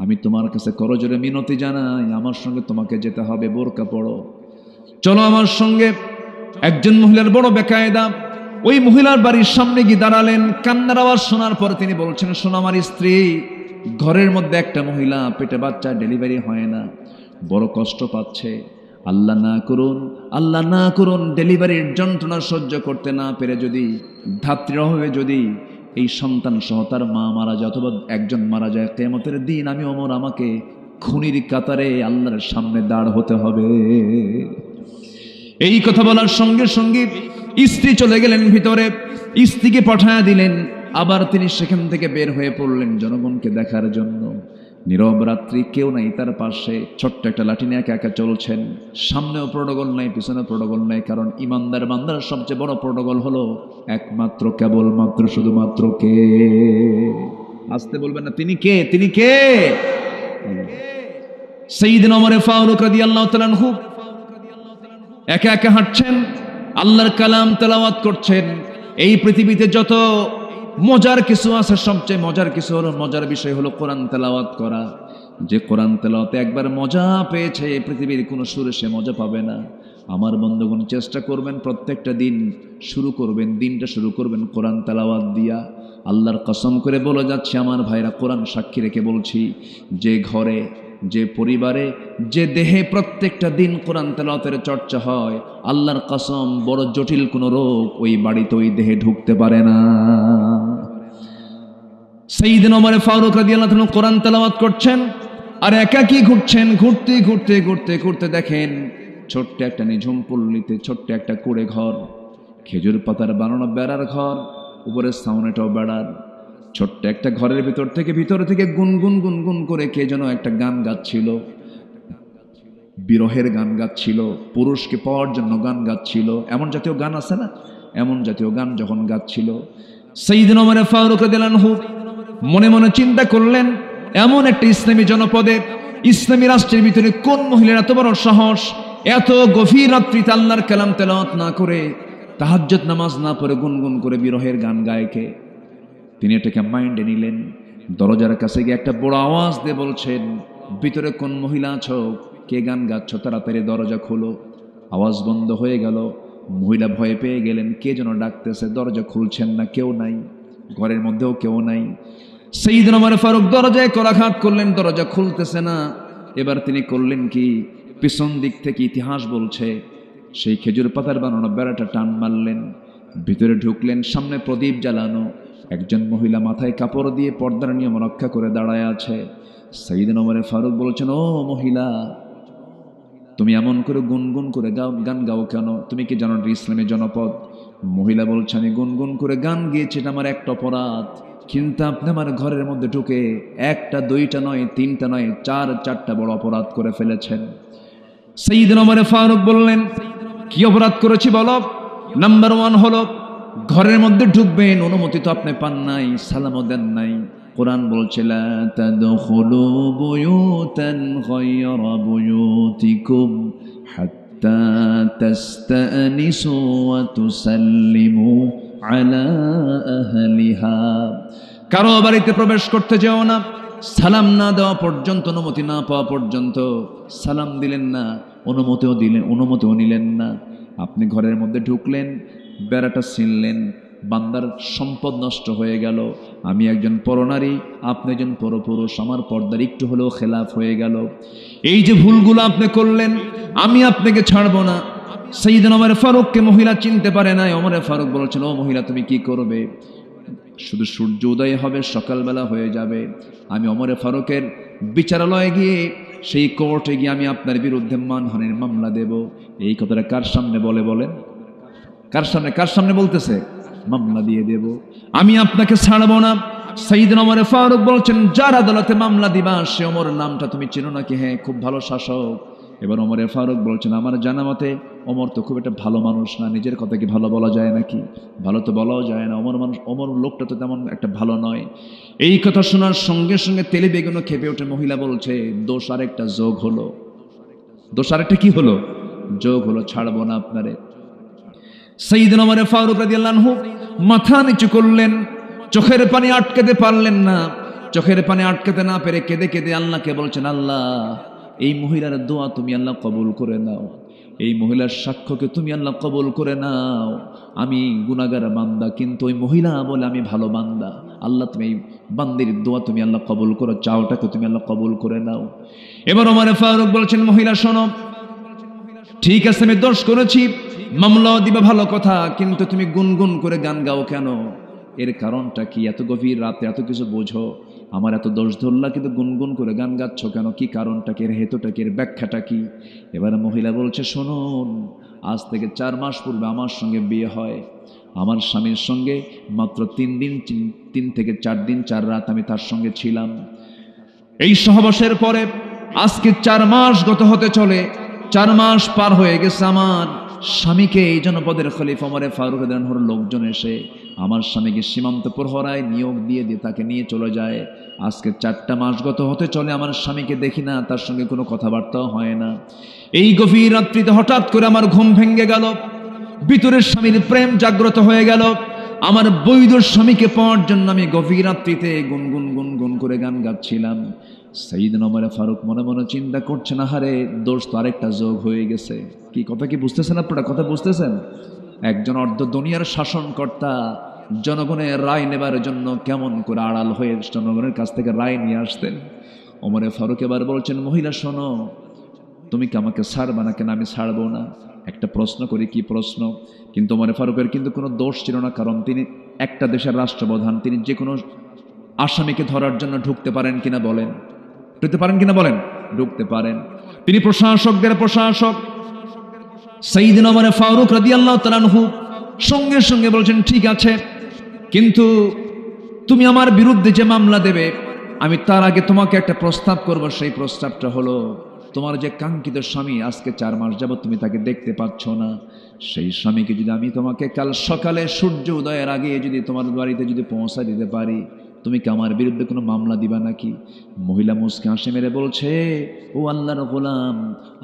আমি তোমার কাছে করজোরে মিনতি জানাই, আমার সঙ্গে তোমাকে যেতে হবে, বোরকা পড়ো, চলো আমার সঙ্গে। একজন মহিলার বড় বেকায়দা, ওই মহিলার বাড়ির সামনে গিয়ে দাঁড়ালেন। কান্নার আওয়াজ শোনার পর তিনি বলছেন, শোনো আমার স্ত্রী, ঘরের মধ্যে একটা মহিলা, পেটে বাচ্চা, ডেলিভারি হয় না, বড় কষ্ট পাচ্ছে। আল্লাহ না করুন, আল্লাহ না করুন, ডেলিভারির যন্ত্রণা সহ্য করতে না পেরে যদি, ধাত্রীর অভাবে যদি এই সন্তান সহ তার মা মারা যায় অথবা একজন মারা যায়, কিয়ামতের দিন আমি ওমর, আমাকে খুনির কাতারে আল্লাহর সামনে দাঁড় হতে হবে। এই কথা বলার সঙ্গে সঙ্গে স্ত্রী চলে গেলেন ভিতরে, স্ত্রীকে পাঠায়া দিলেন। আবার তিনি সেখান থেকে বের হয়ে পড়লেন জনগণকে দেখার জন্য। নীরব রাত্রি, কেউ নাই তার পাশে, ছোট্ট একটা লাঠি নিয়ে একা একা চলছেন। সামনেও প্রোটোকল নাই, পিছনে প্রোটোকল নাই, কারণ ইমানদার বান্দার সবচেয়ে বড় প্রোটোকল হলো একমাত্র, কেবলমাত্র, শুধুমাত্র কে? আসতে বলবেন না, তিনি কে? তিনি কে? সাইয়্যিদনা ওমর ফারুক রাদিয়াল্লাহু তাআলা আনহু একা একা হাঁটছেন, আল্লাহর কালাম তেলাওয়াত করছেন। এই পৃথিবীতে যত মজার কিছু আছে, সবচেয়ে মজার কিছু হলো, মজার বিষয় হলো কোরআন তেলাওয়াত করা। যে কোরআন তেলাওয়াতে একবার মজা পেয়েছে, পৃথিবীর কোনো সুরে সে মজা পাবে না। আমার বন্ধুগণ, চেষ্টা করবেন প্রত্যেকটা দিন শুরু করবেন, দিনটা শুরু করবেন কোরআন তেলাওয়াত দিয়া। আল্লাহর কসম করে বলে যাচ্ছে আমার ভাইরা, কোরআন সাক্ষী রেখে বলছি, যে ঘরে, যে পরিবারে, যে দেহে প্রত্যেকটা দিন কোরআন তেলাওয়াতের চর্চা হয়, আল্লাহর কসম বড় জটিল কোনো রোগ ওই বাড়িতে, ওই দেহে ঢুকতে পারে না। সাইয়্যিদনা ওমর ফারুক রাদিয়াল্লাহু তাআলা কোরআন তেলাওয়াত করছেন আর একাকী ঘুরছেন। ঘুরতে ঘুরতে ঘুরতে ঘুরতে দেখেন ছোট্ট একটা নিঝুম পল্লীতে ছোট্ট একটা কুড়ে ঘর, খেজুর পাতার বানানো বেড়ার ঘর, উপরে সাউনেটাও বেড়ার। ছোট্ট একটা ঘরের ভিতর থেকে গুনগুন গুনগুন করে কে যেন একটা গান গাচ্ছিল, বিরহের গান গাচ্ছিল, পুরুষকে পাওয়ার জন্য গান গাচ্ছিল। এমন জাতীয় গান আছে না, এমন জাতীয় গান যখন গাচ্ছিল, সাইয়্যিদনা ওমর ফারুক রাদিয়াল্লাহু আনহু মনে মনে চিন্তা করলেন, এমন একটা ইসলামী জনপদে, ইসলামী রাষ্ট্রের ভিতরে কোন মহিলার এত বড় সাহস, এত গভীর রাত্রিতে আল্লাহর কালাম তেলাওয়াত না করে, তাহাজ্জুদ নামাজ না পড়ে গুনগুন করে বিরহের গান গায় কে? তিনি এটাকে মাইন্ডে নিলেন। দরজার কাছে গিয়ে একটা বড় আওয়াজ দিয়ে বলছেন, ভিতরে কোন মহিলা আছো? কে গান গাচ্ছ? তাড়াতাড়ি দরজা খোলো। আওয়াজ বন্ধ হয়ে গেল। মহিলা ভয় পেয়ে গেলেন, কে যেন ডাকতেছে, দরজা খুলছেন না, কেউ নাই, ঘরের মধ্যেও কেউ নাই। সাইয়্যিদনা ওমর ফারুক দরজায় করাঘাত করলেন, দরজা খুলতেছে না। এবার তিনি করলেন কি, পিছন দিক থেকে ইতিহাস বলছে সেই খেজুর পাতার বানানো বেড়াটা টান মারলেন, ভিতরে ঢুকলেন। সামনে প্রদীপ জ্বালানো, একজন মহিলা মাথায় কাপড় দিয়ে পর্দার নিয়ম রক্ষা করে দাঁড়ায় আছে। সাইয়্যিদনা ওমর ফারুক বলছেন, ও মহিলা, তুমি এমন করে গুনগুন করে গান গাও কেন? তুমি কি জানো ইসলামী জনপদ? মহিলা বলছে, আমি গুনগুন করে গান গিয়েছি, এটা আমার একটা অপরাধ, কিন্তু আপনি আমার ঘরের মধ্যে ঢুকে একটা, দুইটা নয়, তিনটা নয়, চারটা বড় অপরাধ করে ফেলেছেন। সাইয়্যিদনা ওমর ফারুক বললেন, কি অপরাধ করেছি বলো? নাম্বার 1 হলো, ঘরের মধ্যে ঢুকবেন, অনুমতি তো আপনি পান নাই, সালামও দেন নাই। কোরআন বলছে, লা তাদখুলু বুয়ুতান গায়রা বুয়ুতিকুম হাত্তা তাস্তানিসু ওয়া তুসাল্লিমু আলা আহলিহা। কারো বাড়িতে প্রবেশ করতে যেও না সালাম না দেওয়া পর্যন্ত, অনুমতি না পাওয়া পর্যন্ত। সালাম দিলেন না, অনুমতিও নিলেন না। আপনি ঘরের মধ্যে ঢুকলেন, বেড়াটা ছিনলেন, বান্দার সম্পদ নষ্ট হয়ে গেল। আমি একজন পরনারী, আপনি একজন পরপুরুষ, আমার পর্দার একটু হলেও খেলাফ হয়ে গেল। এই যে ভুলগুলো আপনি করলেন, আমি আপনাকে ছাড়বো না। সাইয়্যিদনা ওমর ফারুককে মহিলা চিনতে পারে নাই। ওমর ফারুক বলছেন, ও মহিলা, তুমি কি করবে? শুধু সূর্য উদয় হবে, সকালবেলা হয়ে যাবে, আমি ওমর ফারুকের বিচারালয়ে গিয়ে সেই কোর্টে গিয়ে আমি আপনার বিরুদ্ধে মানহানির মামলা দেব। এই কথাটা কার সামনে বলে বলেন? কার সামনে বলতেছে? মামলা দিয়ে দেব, আমি আপনাকে ছাড়বো না। সাইয়েদনা ওমর ফারুক বলছেন, যার আদালতে মামলা দিবা সে ওমর নামটা তুমি চেনো নাকি? হ্যাঁ, খুব ভালো শাসক। এবার ওমর ফারুক বলছেন, আমার জানা মতে ওমর তো খুব একটা ভালো মানুষ না। নিজের কথা কি ভালো বলা যায় নাকি? ভালো তো বলাও যায় না। ওমর লোকটা তো তেমন একটা ভালো নয়। এই কথা শোনার সঙ্গে সঙ্গে তেলে বেগুনো খেপে ওঠে। মহিলা বলছে, দোষ আরেকটা যোগ হলো। দোষ আরেকটা কি হলো? যোগ হলো, ছাড়বো না আপনারে। সাইয়েদনা ওমর ফারুক রাদিয়াল্লাহু আনহু মাথা নিচু করলেন, চোখের পানি আটকাতে পারলেন না। চোখের পানি আটকাতে না পেরে কেঁদে কেঁদে আল্লাহকে বলছেন, আল্লাহ, এই মহিলার দোয়া তুমি আল্লাহ কবুল করে নাও, এই মহিলার সাক্ষ্যকে তুমি আল্লাহ কবুল করে নাও। আমি গুনাহগার বান্দা, কিন্তু ওই মহিলা বলে আমি ভালো বান্দা। আল্লাহ, তুমি এই বান্দির দোয়া তুমি আল্লাহ কবুল করো, চাওটাকে তুমি আল্লাহ কবুল করে নাও। এবার ওমর ফারুক বলছেন, মহিলা শোনো, ঠিক আছে আমি দোষ করেছি, মামলা দিবা ভালো কথা, কিন্তু তুমি গুনগুন করে গান গাও কেন? এর কারণটা কি? এত গভীর রাতে এত কিছু বোঝো, আমার এত দোষ ধরলা, কিন্তু গুনগুন করে গান গাচ্ছ কেন? কি কারণটা কি? এর হেতুটা কি? এর ব্যাখ্যাটা কি? এবার মহিলা বলছে, শুনুন, আজ থেকে 4 মাস পূর্বে আমার সঙ্গে বিয়ে হয়। আমার স্বামীর সঙ্গে মাত্র 3 থেকে 4 দিন 4 রাত আমি তার সঙ্গে ছিলাম। এই সহবাসের পরে আজকে 4 মাস গত হতে চলে, 4 মাস পার হয়ে গেছে। আমার স্বামীকে এই জনপদের খলিফা ওমর ফারুক রাদিয়াল্লাহু আনহুর লোকজন এসে আমার স্বামীকে সীমান্ত প্রহরায় নিয়োগ দিয়ে তাকে নিয়ে চলে যায়। আজকে 4টা মাস গত হতে চলে, আমার স্বামীকে দেখি না, তার সঙ্গে কোনো কথাবার্তাও হয় না। এই গভীর রাত্রিতে হঠাৎ করে আমার ঘুম ভেঙে গেল, ভিতরের স্বামীর প্রেম জাগ্রত হয়ে গেল। আমার বৈধ স্বামীকে পাওয়ার জন্য আমি গভীর রাত্রিতে গুনগুন গুনগুন করে গান গাচ্ছিলাম। সাইয়েদনা ওমর ফারুক মনে মনে চিন্তা করছেন, আহারে, দোষ তো আরেকটা যোগ হয়ে গেছে। কি কথা কি বুঝতেছেন আপনারা? কথা বুঝতেছেন? একজন অর্ধ দুনিয়ার শাসনকর্তা জনগণের রায় নেবার জন্য কেমন করে আড়াল হয়ে জনগণের কাছ থেকে রায় নিয়ে আসতেন। ওমর ফারুক এবার বলছেন, মহিলা শোনো, তুমি কি আমাকে ছাড়বা না? কেন আমি ছাড়বো না? একটা প্রশ্ন করি। কি প্রশ্ন? কিন্তু ওমর ফারুকের কিন্তু কোনো দোষ ছিল না, কারণ তিনি একটা দেশের রাষ্ট্রপ্রধান। তিনি যে কোনো আসামিকে ধরার জন্য ঢুকতে পারেন কিনা বলেন? ঢুকতে পারেন কিনা বলেন? ঢুকতে পারেন। তিনি প্রশাসকদের প্রশাসক। সাইয়েদনা ওমর ফারুক রাদিয়াল্লাহু তাআলা আনহু সঙ্গে সঙ্গে বলছেন, ঠিক আছে, কিন্তু তুমি আমার বিরুদ্ধে যে মামলা দেবে, আমি তার আগে তোমাকে একটা প্রস্তাব করব। সেই প্রস্তাবটা হলো, তোমার যে কাঙ্ক্ষিত স্বামী আজকে 4 মাস যাবত তুমি তাকে দেখতে পাচ্ছ না, সেই স্বামীকে যদি আমি তোমাকে কাল সকালে সূর্য উদয়ের আগে যদি তোমার বাড়িতে যদি পৌঁছা দিতে পারি, তুমি কি আমার বিরুদ্ধে কোনো মামলা দিবা নাকি? মহিলা মুস্কি হাসি মেরে বলছে, ও আল্লাহর গোলাম,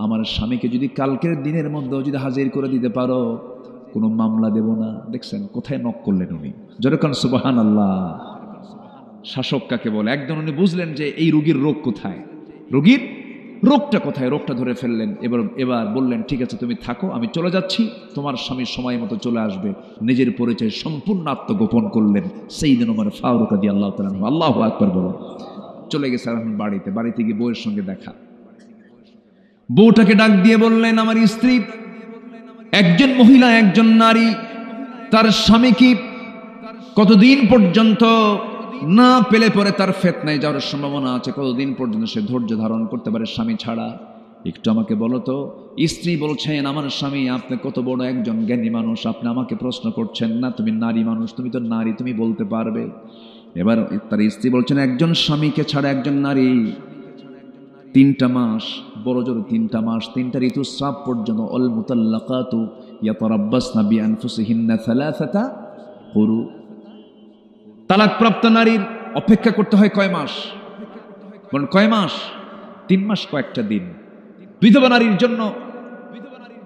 আমার স্বামীকে যদি কালকের দিনের মধ্যে যদি হাজির করে দিতে পারো, কোনো মামলা দেব না। দেখছেন কোথায় নক করলেন উনি? যেরকম সুবহানাল্লাহ। শাসক কাকে বলে? একদম উনি বুঝলেন যে এই রোগীর রোগ কোথায়, রোগীর রোগটা কোথায়, রোগটা ধরে ফেললেন। এবার বললেন, ঠিক আছে তুমি থাকো, আমি চলে যাচ্ছি, তোমার স্বামী সময় মতো চলে আসবে। নিজের পরিচয় সম্পূর্ণ আত্মগোপন করলেন সাইয়েদনা ওমর ফারুক রাদিয়াল্লাহু তাআলা আনহু। আল্লাহু আকবার বলেন। চলে গেছে এখন বাড়িতে গিয়ে বউয়ের সঙ্গে দেখা। বউটাকে ডাক দিয়ে বললেন, আমার স্ত্রী, একজন মহিলা, একজন নারী তার স্বামীকে কতদিন পর্যন্ত না পেলে পরে তার ফিতনায় যাওয়ার সম্ভাবনা আছে, কতদিন পর্যন্ত সে ধৈর্য ধারণ করতে পারে স্বামী ছাড়া? একটু আমাকে বলো তো। স্ত্রী বলছেন, আমার স্বামী, আপনি কত বড় একজন জ্ঞানী মানুষ, আপনি আমাকে প্রশ্ন করছেন না? তুমি নারী মানুষ, তুমি তো নারী, তুমি বলতে পারবে। এবার তার স্ত্রী বলছেন, একজন স্বামীকে ছাড়া একজন নারী 3টা মাস, বড় জোর 3টা মাস, 3টা ঋতুস্রাব পর্যন্ত, অল মুতাল্লাকাতু ইয়াতারাব্বাসনা বিআনফুসিহিন্না 3 কুরু, তালাকপ্রাপ্ত নারীর অপেক্ষা করতে হয় কয় মাস? বলেন কয় মাস? 3 মাস কয়েকটা দিন। বিধবা নারীর জন্য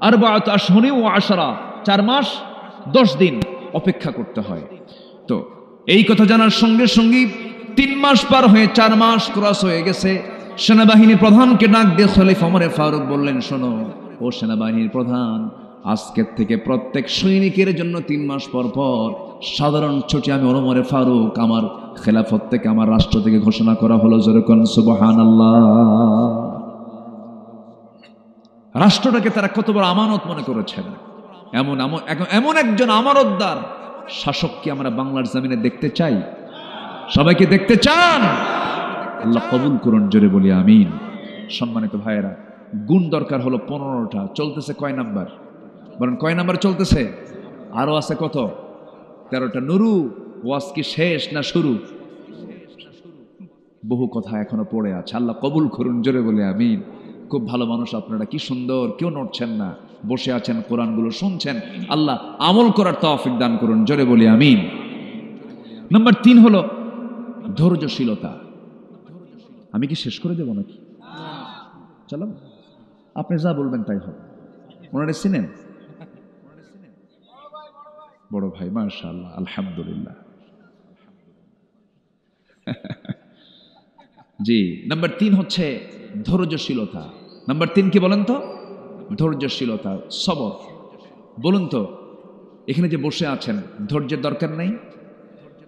আরবাআতু আশহুরিন ওয়া আশরা, 4 মাস 10 দিন অপেক্ষা করতে হয়। তো এই কথা জানার সঙ্গে সঙ্গে 3 মাস পার হয়ে 4 মাস ক্রস হয়ে গেছে। সেনাবাহিনী প্রধানকে ডাক দিয়ে খলিফা ওমর ফারুক বললেন, শোনো ও সেনাবাহিনীর প্রধান, আজকের থেকে প্রত্যেক সৈনিকের জন্য 3 মাস পর পর সাধারণ ছুটি আমি ওমর ফারুক আমার খেলাফত থেকে, আমার রাষ্ট্র থেকে ঘোষণা করা হলো। যেরকম সুবহানাল্লাহ। রাষ্ট্রটাকে তারা কত বড় আমানত মনে করেছেন। এমন একজন আমানতদার শাসক কি আমরা বাংলার জমিনে দেখতে চাই? সবাইকে দেখতে চান? আল্লাহ কবুল করুন, জোরে বলি আমিন। সম্মানিত ভাইয়েরা, গুণ দরকার হলো 15টা, চলতেছে কয় নাম্বার? বলেন কয় নাম্বার চলতেছে? আরো আছে কত? 13টা। নুরু, ওয়াজ কি শেষ না শুরু? বহু কথা এখনো পড়ে আছে, আল্লাহ কবুল করুন, জোরে বলে আমিন। খুব ভালো মানুষ আপনারা, কি সুন্দর, কেউ নড়ছেন না, বসে আছেন, কোরআনগুলো শুনছেন। আল্লাহ আমল করার তৌফিক দান করুন, জোরে বলি আমিন। নাম্বার 3 হলো ধৈর্যশীলতা। আমি কি শেষ করে দেব নাকি? চলো, আপনি যা বলবেন তাই হবে। ওনারা চিনেন? বড় ভাই, মাশাআল্লাহ, আলহামদুলিল্লাহ। জি, নাম্বার 3 হচ্ছে ধৈর্যশীলতা। নাম্বার 3 কি বলেন তো? ধৈর্যশীলতা, সবর। বলুন তো, এখানে যে বসে আছেন, ধৈর্যের দরকার নাই?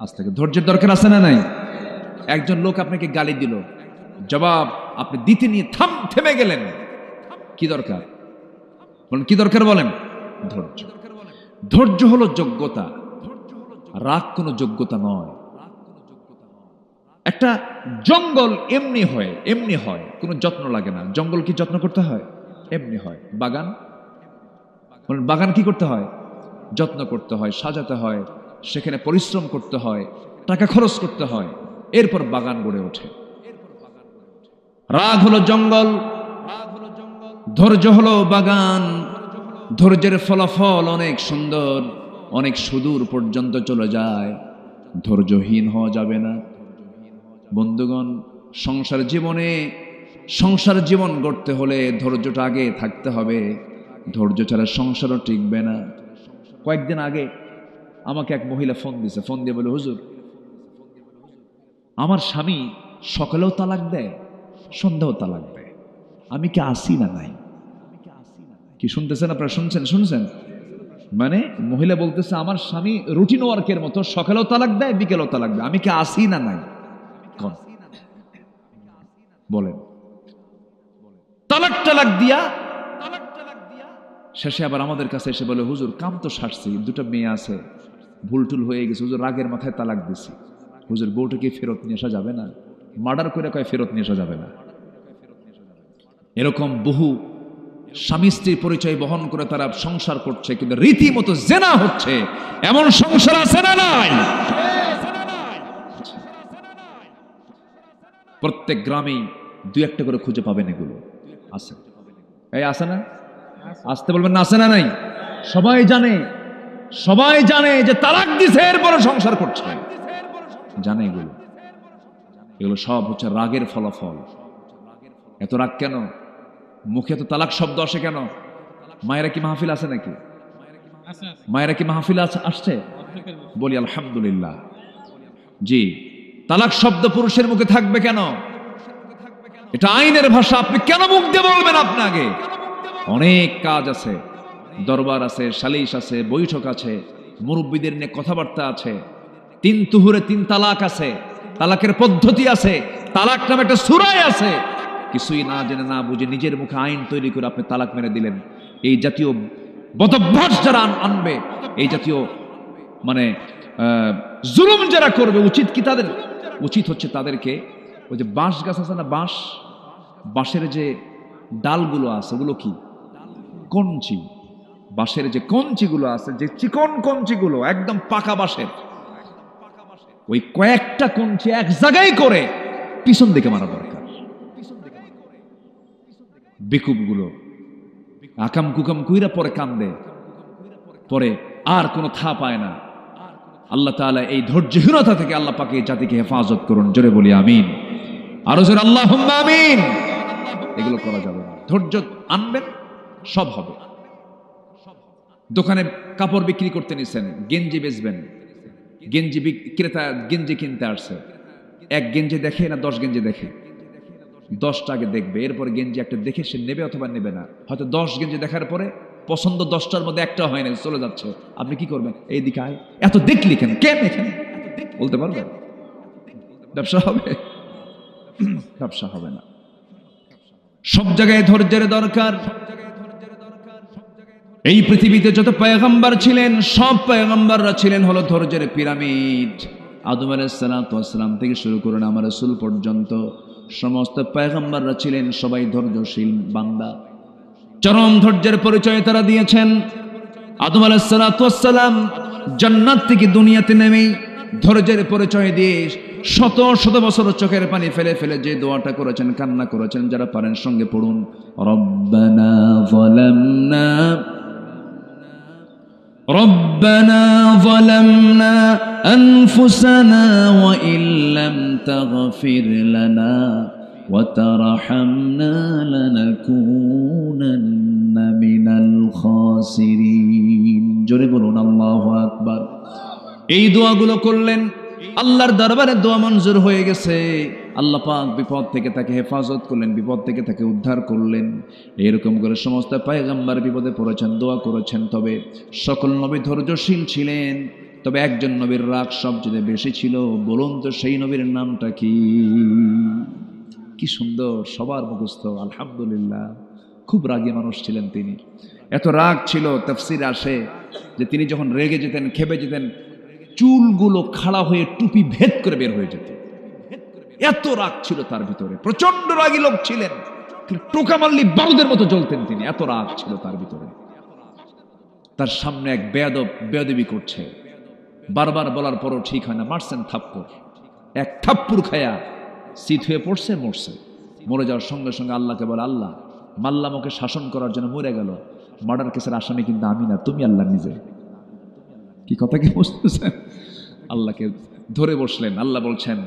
আজ থেকে ধৈর্যের দরকার আছে না নাই? একজন লোক আপনাকে গালি দিল, জবাব আপনি দিতে নিয়ে থেমে গেলেন, কি দরকার? বলেন কি দরকার? বলেন ধৈর্য। ধৈর্য হলো যোগ্যতা, রাগ কোনো যোগ্যতা নয়। একটা জঙ্গল এমনি হয়, কোনো যত্ন লাগে না। জঙ্গল কি যত্ন করতে হয়? এমনি হয়। বাগান, বলেন বাগান কি করতে হয়? যত্ন করতে হয়, সাজাতে হয়, সেখানে পরিশ্রম করতে হয়, টাকা খরচ করতে হয়, এরপর বাগান গড়ে ওঠে। রাগ হলো জঙ্গল, ধৈর্য হলো বাগান। ধৈর্যের ফলাফল অনেক সুন্দর, অনেক সুদূর পর্যন্ত চলে যায়। ধৈর্যহীন হওয়া যাবে না বন্ধুগণ। সংসার জীবন গড়তে হলে ধৈর্যটা আগে থাকতে হবে। ধৈর্য ছাড়া সংসারও টিকবে না। কয়েকদিন আগে আমাকে এক মহিলা ফোন দিয়ে বলে, হুজুর, আমার স্বামী সকালেও তালাক দেয়, সন্ধ্যাও তালাক দেয়, আমি কি আসি না নাই? কি শুনতেছেন আপনারা? শুনছেন? মানে মহিলা বলতেছে, আমার স্বামী রুটিন ওয়ার্কের মতো সকালেও তালাক দেয়, বিকেলেও তালাক দেয়, আমি কি আসি না নাই? বলেন, তালাক দিয়া শেষে আবার আমাদের কাছে এসে বলে, হুজুর কাম তো সারছি, 2টা মেয়ে আছে, ভুলটুল হয়ে গেছে হুজুর, রাগের মাথায় তালাক দিছি। হুজুর বউটাকে ফেরত নিয়ে আসা যাবে না? মার্ডার করে কয় ফেরত নিয়ে আসা যাবে না। এরকম বহু স্বামী স্ত্রীর পরিচয় বহন করে তারা সংসার করছে, কিন্তু রীতিমতো জেনা হচ্ছে। এমন সংসার আছে না নাই? প্রত্যেক গ্রামেই 2-1টা করে খুঁজে পাবেন, এগুলো আছে। এই আছে না? আসতে বলবেন না, আছে না নাই? সবাই জানে যে তালাক দিছে, এরপরে সংসার করছে, জানে। এগুলো সব হচ্ছে রাগের ফলাফল। এত রাগ কেন? মুখে তো তালাক শব্দ আসে কেন? মায়েরা কি মাহফিল আছে নাকি? মায়েরা কি মাহফিল আসছে? বলি আলহামদুলিল্লাহ। জি, তালাক শব্দ পুরুষের মুখে থাকবে কেন? এটা আইনের ভাষা, আপনি কেন মুখ দিয়ে বলবেন? আপনাকে অনেক কাজ আছে, দরবার আছে, সালিশ আছে, বৈঠক আছে, মুরব্বীদের নিয়ে কথাবার্তা আছে, 3 তুহুরে 3 তালাক আছে, তালাকের পদ্ধতি আছে, তালাক নামে একটা সূরা আছে। কিছুই না জেনে না বুঝে নিজের মুখে আইন তৈরি করে আপনি তালাক মেরে দিলেন। এই জাতীয় বদভ্যাস যারা আনবে, এই জাতীয় মানে জুলুম যারা করবে, উচিত হচ্ছে তাদেরকে, ওই যে বাঁশ গাছ আছে না, বাঁশের যে ডালগুলো আছে, ওগুলো কি কঞ্চি, বাঁশের যে কঞ্চিগুলো আছে, যে চিকন কঞ্চিগুলো একদম পাকা বাঁশের, ওই কয়েকটা কঞ্চি এক জায়গায় করে পিছন দিকে মারা দরকার। বেকুবগুলো আকাম কুকাম কুইরা পরে কান্দে, পরে আর কোনো থা পায় না। আল্লাহ তাআলা এই ধৈর্যহীনতা থেকে আল্লাহ পাক এই জাতিকে হেফাজত করুন, জোরে বলি আমিন। আরো জোরে আল্লাহুম্মা আমিন। এগুলো করা যাবে না। ধৈর্য আনবেন, সব হবে। দোকানে কাপড় বিক্রি করতে নিছেন, গেঞ্জি বেচবেন, গেঞ্জি বিক্রেতা গেঞ্জি কিনতে আসছে, 1 গেঞ্জি দেখে না 10 গেঞ্জি দেখে? 10টা আগে দেখবে, এরপরে গেঞ্জি একটা দেখে সে নেবে অথবা নেবে না। হয়তো 10 গেঞ্জি দেখার পরে পছন্দ 10টার মধ্যে একটা হয় না, চলে যাচ্ছে। আপনি কি করবেন? এইদিকে আয়, এত দেখলি কেন এখানে বলতে পারবেন? ব্যবসা হবে? ব্যবসা হবে না। সব জায়গায় ধৈর্যের দরকার। এই পৃথিবীতে যত পয়গম্বর ছিলেন, সব পয়গম্বররা ছিলেন হলো ধৈর্যের পিরামিড। আদম আলাইহিস সালাতু ওয়াস সালাম থেকে শুরু করে আমার রাসূল পর্যন্ত সমস্ত পয়গম্বররা ছিলেন সবাই ধৈর্যশীল বান্দা। চরম ধৈর্যের পরিচয় তারা দিয়েছেন। আদম আলাইহিস সালাতু ওয়াস সালাম জান্নাত থেকে দুনিয়াতে নেমে ধৈর্যের পরিচয় দিয়ে শত শত বছর চোখের পানি ফেলে ফেলে যে দোয়াটা করেছেন, কান্না করেছেন, যারা পারেন সঙ্গে পড়ুন, রব্বানা যালামনা আনফুসানা ওয়া ইল্লাম তাগফির লানা ওয়া তারহামনা লানাকুনান্না মিনাল খাসিরিন। জোরে বলুন আল্লাহু আকবার। এই দোয়াগুলো করলেন, আল্লাহর দরবারে দোয়া মঞ্জুর হয়ে গেছে। আল্লাহ পাক বিপদ থেকে তাকে হেফাজত করলেন, বিপদ থেকে তাকে উদ্ধার করলেন। এরকম করে সমস্ত পয়গম্বর বিপদে পড়েছেন, দোয়া করেছেন। তবে সকল নবী ধৈর্যশীল ছিলেন, তবে একজন নবীর রাগ সবচেয়ে বেশি ছিল। বলুন তো সেই নবীর নামটা কি? কি সুন্দর, সবার মুখস্থ, আলহামদুলিল্লাহ। খুব রাগী মানুষ ছিলেন তিনি। এত রাগ ছিল, তাফসীরে আসে যে তিনি যখন রেগে যেতেন, ক্ষেপে যেতেন, চুলগুলো খাড়া হয়ে টুপি ভেদ করে বের হয়ে যেত। এত রাগ ছিল তার ভিতরে, প্রচন্ড রাগী লোক ছিলেন। টোকা মারলি বারুদের মতো জ্বলতেন তিনি, এত রাগ ছিল তার ভিতরে। তার সামনে এক বেয়াদবি করছে, বারবার বলার পরও ঠিক হয় না, মারছেন থাপ্পড়। এক থাপ্পড় খায়া শীত হয়ে পড়ছে, মরছে। মরে যাওয়ার সঙ্গে সঙ্গে আল্লাহকে বলে, আল্লাহ মারলাম, ওকে শাসন করার জন্য মরে গেল। মার্ডার কেসের আসামি কিন্তু আমি না, তুমি আল্লাহ নিজে। কি কথা কি বুঝতেছেন? আল্লাহকে ধরে বসলেন। আল্লাহ বলছেন,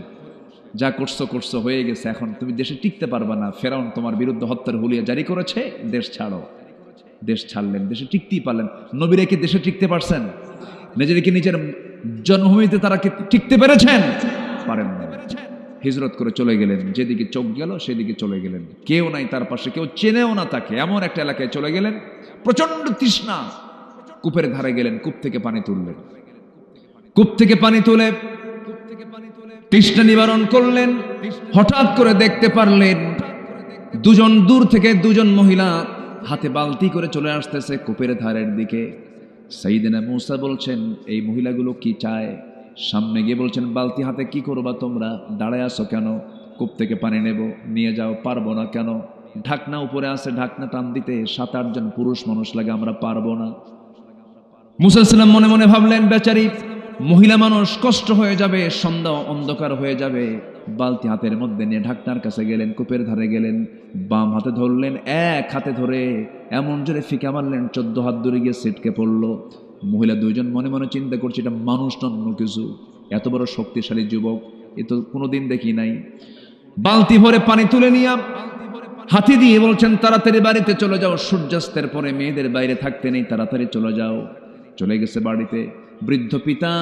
যা করছো করছো, হয়ে গেছে, এখন তুমি দেশে টিকতে পারবা না। ফেরাউন তোমার বিরুদ্ধে হত্যার হুলিয়া জারি করেছে, দেশ ছাড়ো। দেশ ছাড়লেন, দেশে টিকতেই পারলেন। নবীরা কি দেশে টিকতে পারছেন? নিজেকে নিজের জন্মভূমিতে তারা কি টিকতে পেরেছেন? পারেন না। হিজরত করে চলে গেলেন, যেদিকে চোখ গেল সেদিকে চলে গেলেন। কেউ নাই তার পাশে, কেউ চেনেও না তাকে। এমন একটা এলাকায় চলে গেলেন, প্রচন্ড তৃষ্ণা। কূপের ধারে গেলেন, কূপ থেকে পানি তুললেন। কূপ থেকে পানি তুলে তৃষ্ণা নিবারণ করলেন। হঠাৎ করে দেখতে পারলেন দুজন দূর থেকে দুজন মহিলা হাতে বালতি করে চলে আসতেছে কূপের ধারের দিকে। সাইয়েদনা মূসা বলছেন, এই মহিলাগুলো কি চায়? সামনে গিয়ে বলছেন, বালতি হাতে কি করবা তোমরা? দাঁড়ায় আসো কেন? কূপ থেকে পানি নেব, নিয়ে যাও। পারবো না কেন? ঢাকনা উপরে আছে, ঢাকনা টান দিতে 7-8 জন পুরুষ মানুষ লাগে, আমরা পারবো না। মূসা আলাইহিস সালাম মনে মনে ভাবলেন, বেচারি মহিলা মানুষ, কষ্ট হয়ে যাবে, সন্ধ্যা অন্ধকার হয়ে যাবে। বালতি হাতের মধ্যে নিয়ে ঢাকনার কাছে গেলেন, কূপের ধারে গেলেন, বাম হাতে ধরলেন, এক হাতে ধরে এমন জোরে ফিকা মারলেন, 14 হাত দূরে গিয়ে ছিটকে পড়লো। মহিলা দুইজন মনে মনে চিন্তা করছে, এটা মানুষ না অন্য কিছু। এত বড় শক্তিশালী যুবক এ তো কোনোদিন দেখি নাই। বালতি ভরে পানি তুলে নিয়ে হাতি দিয়ে বলছেন, তাড়াতাড়ি বাড়িতে চলে যাও, সূর্যাস্তের পরে মেয়েদের বাইরে থাকতে নেই, তাড়াতাড়ি চলে যাও। চলে গেছে বাড়িতে। বৃদ্ধ পিতা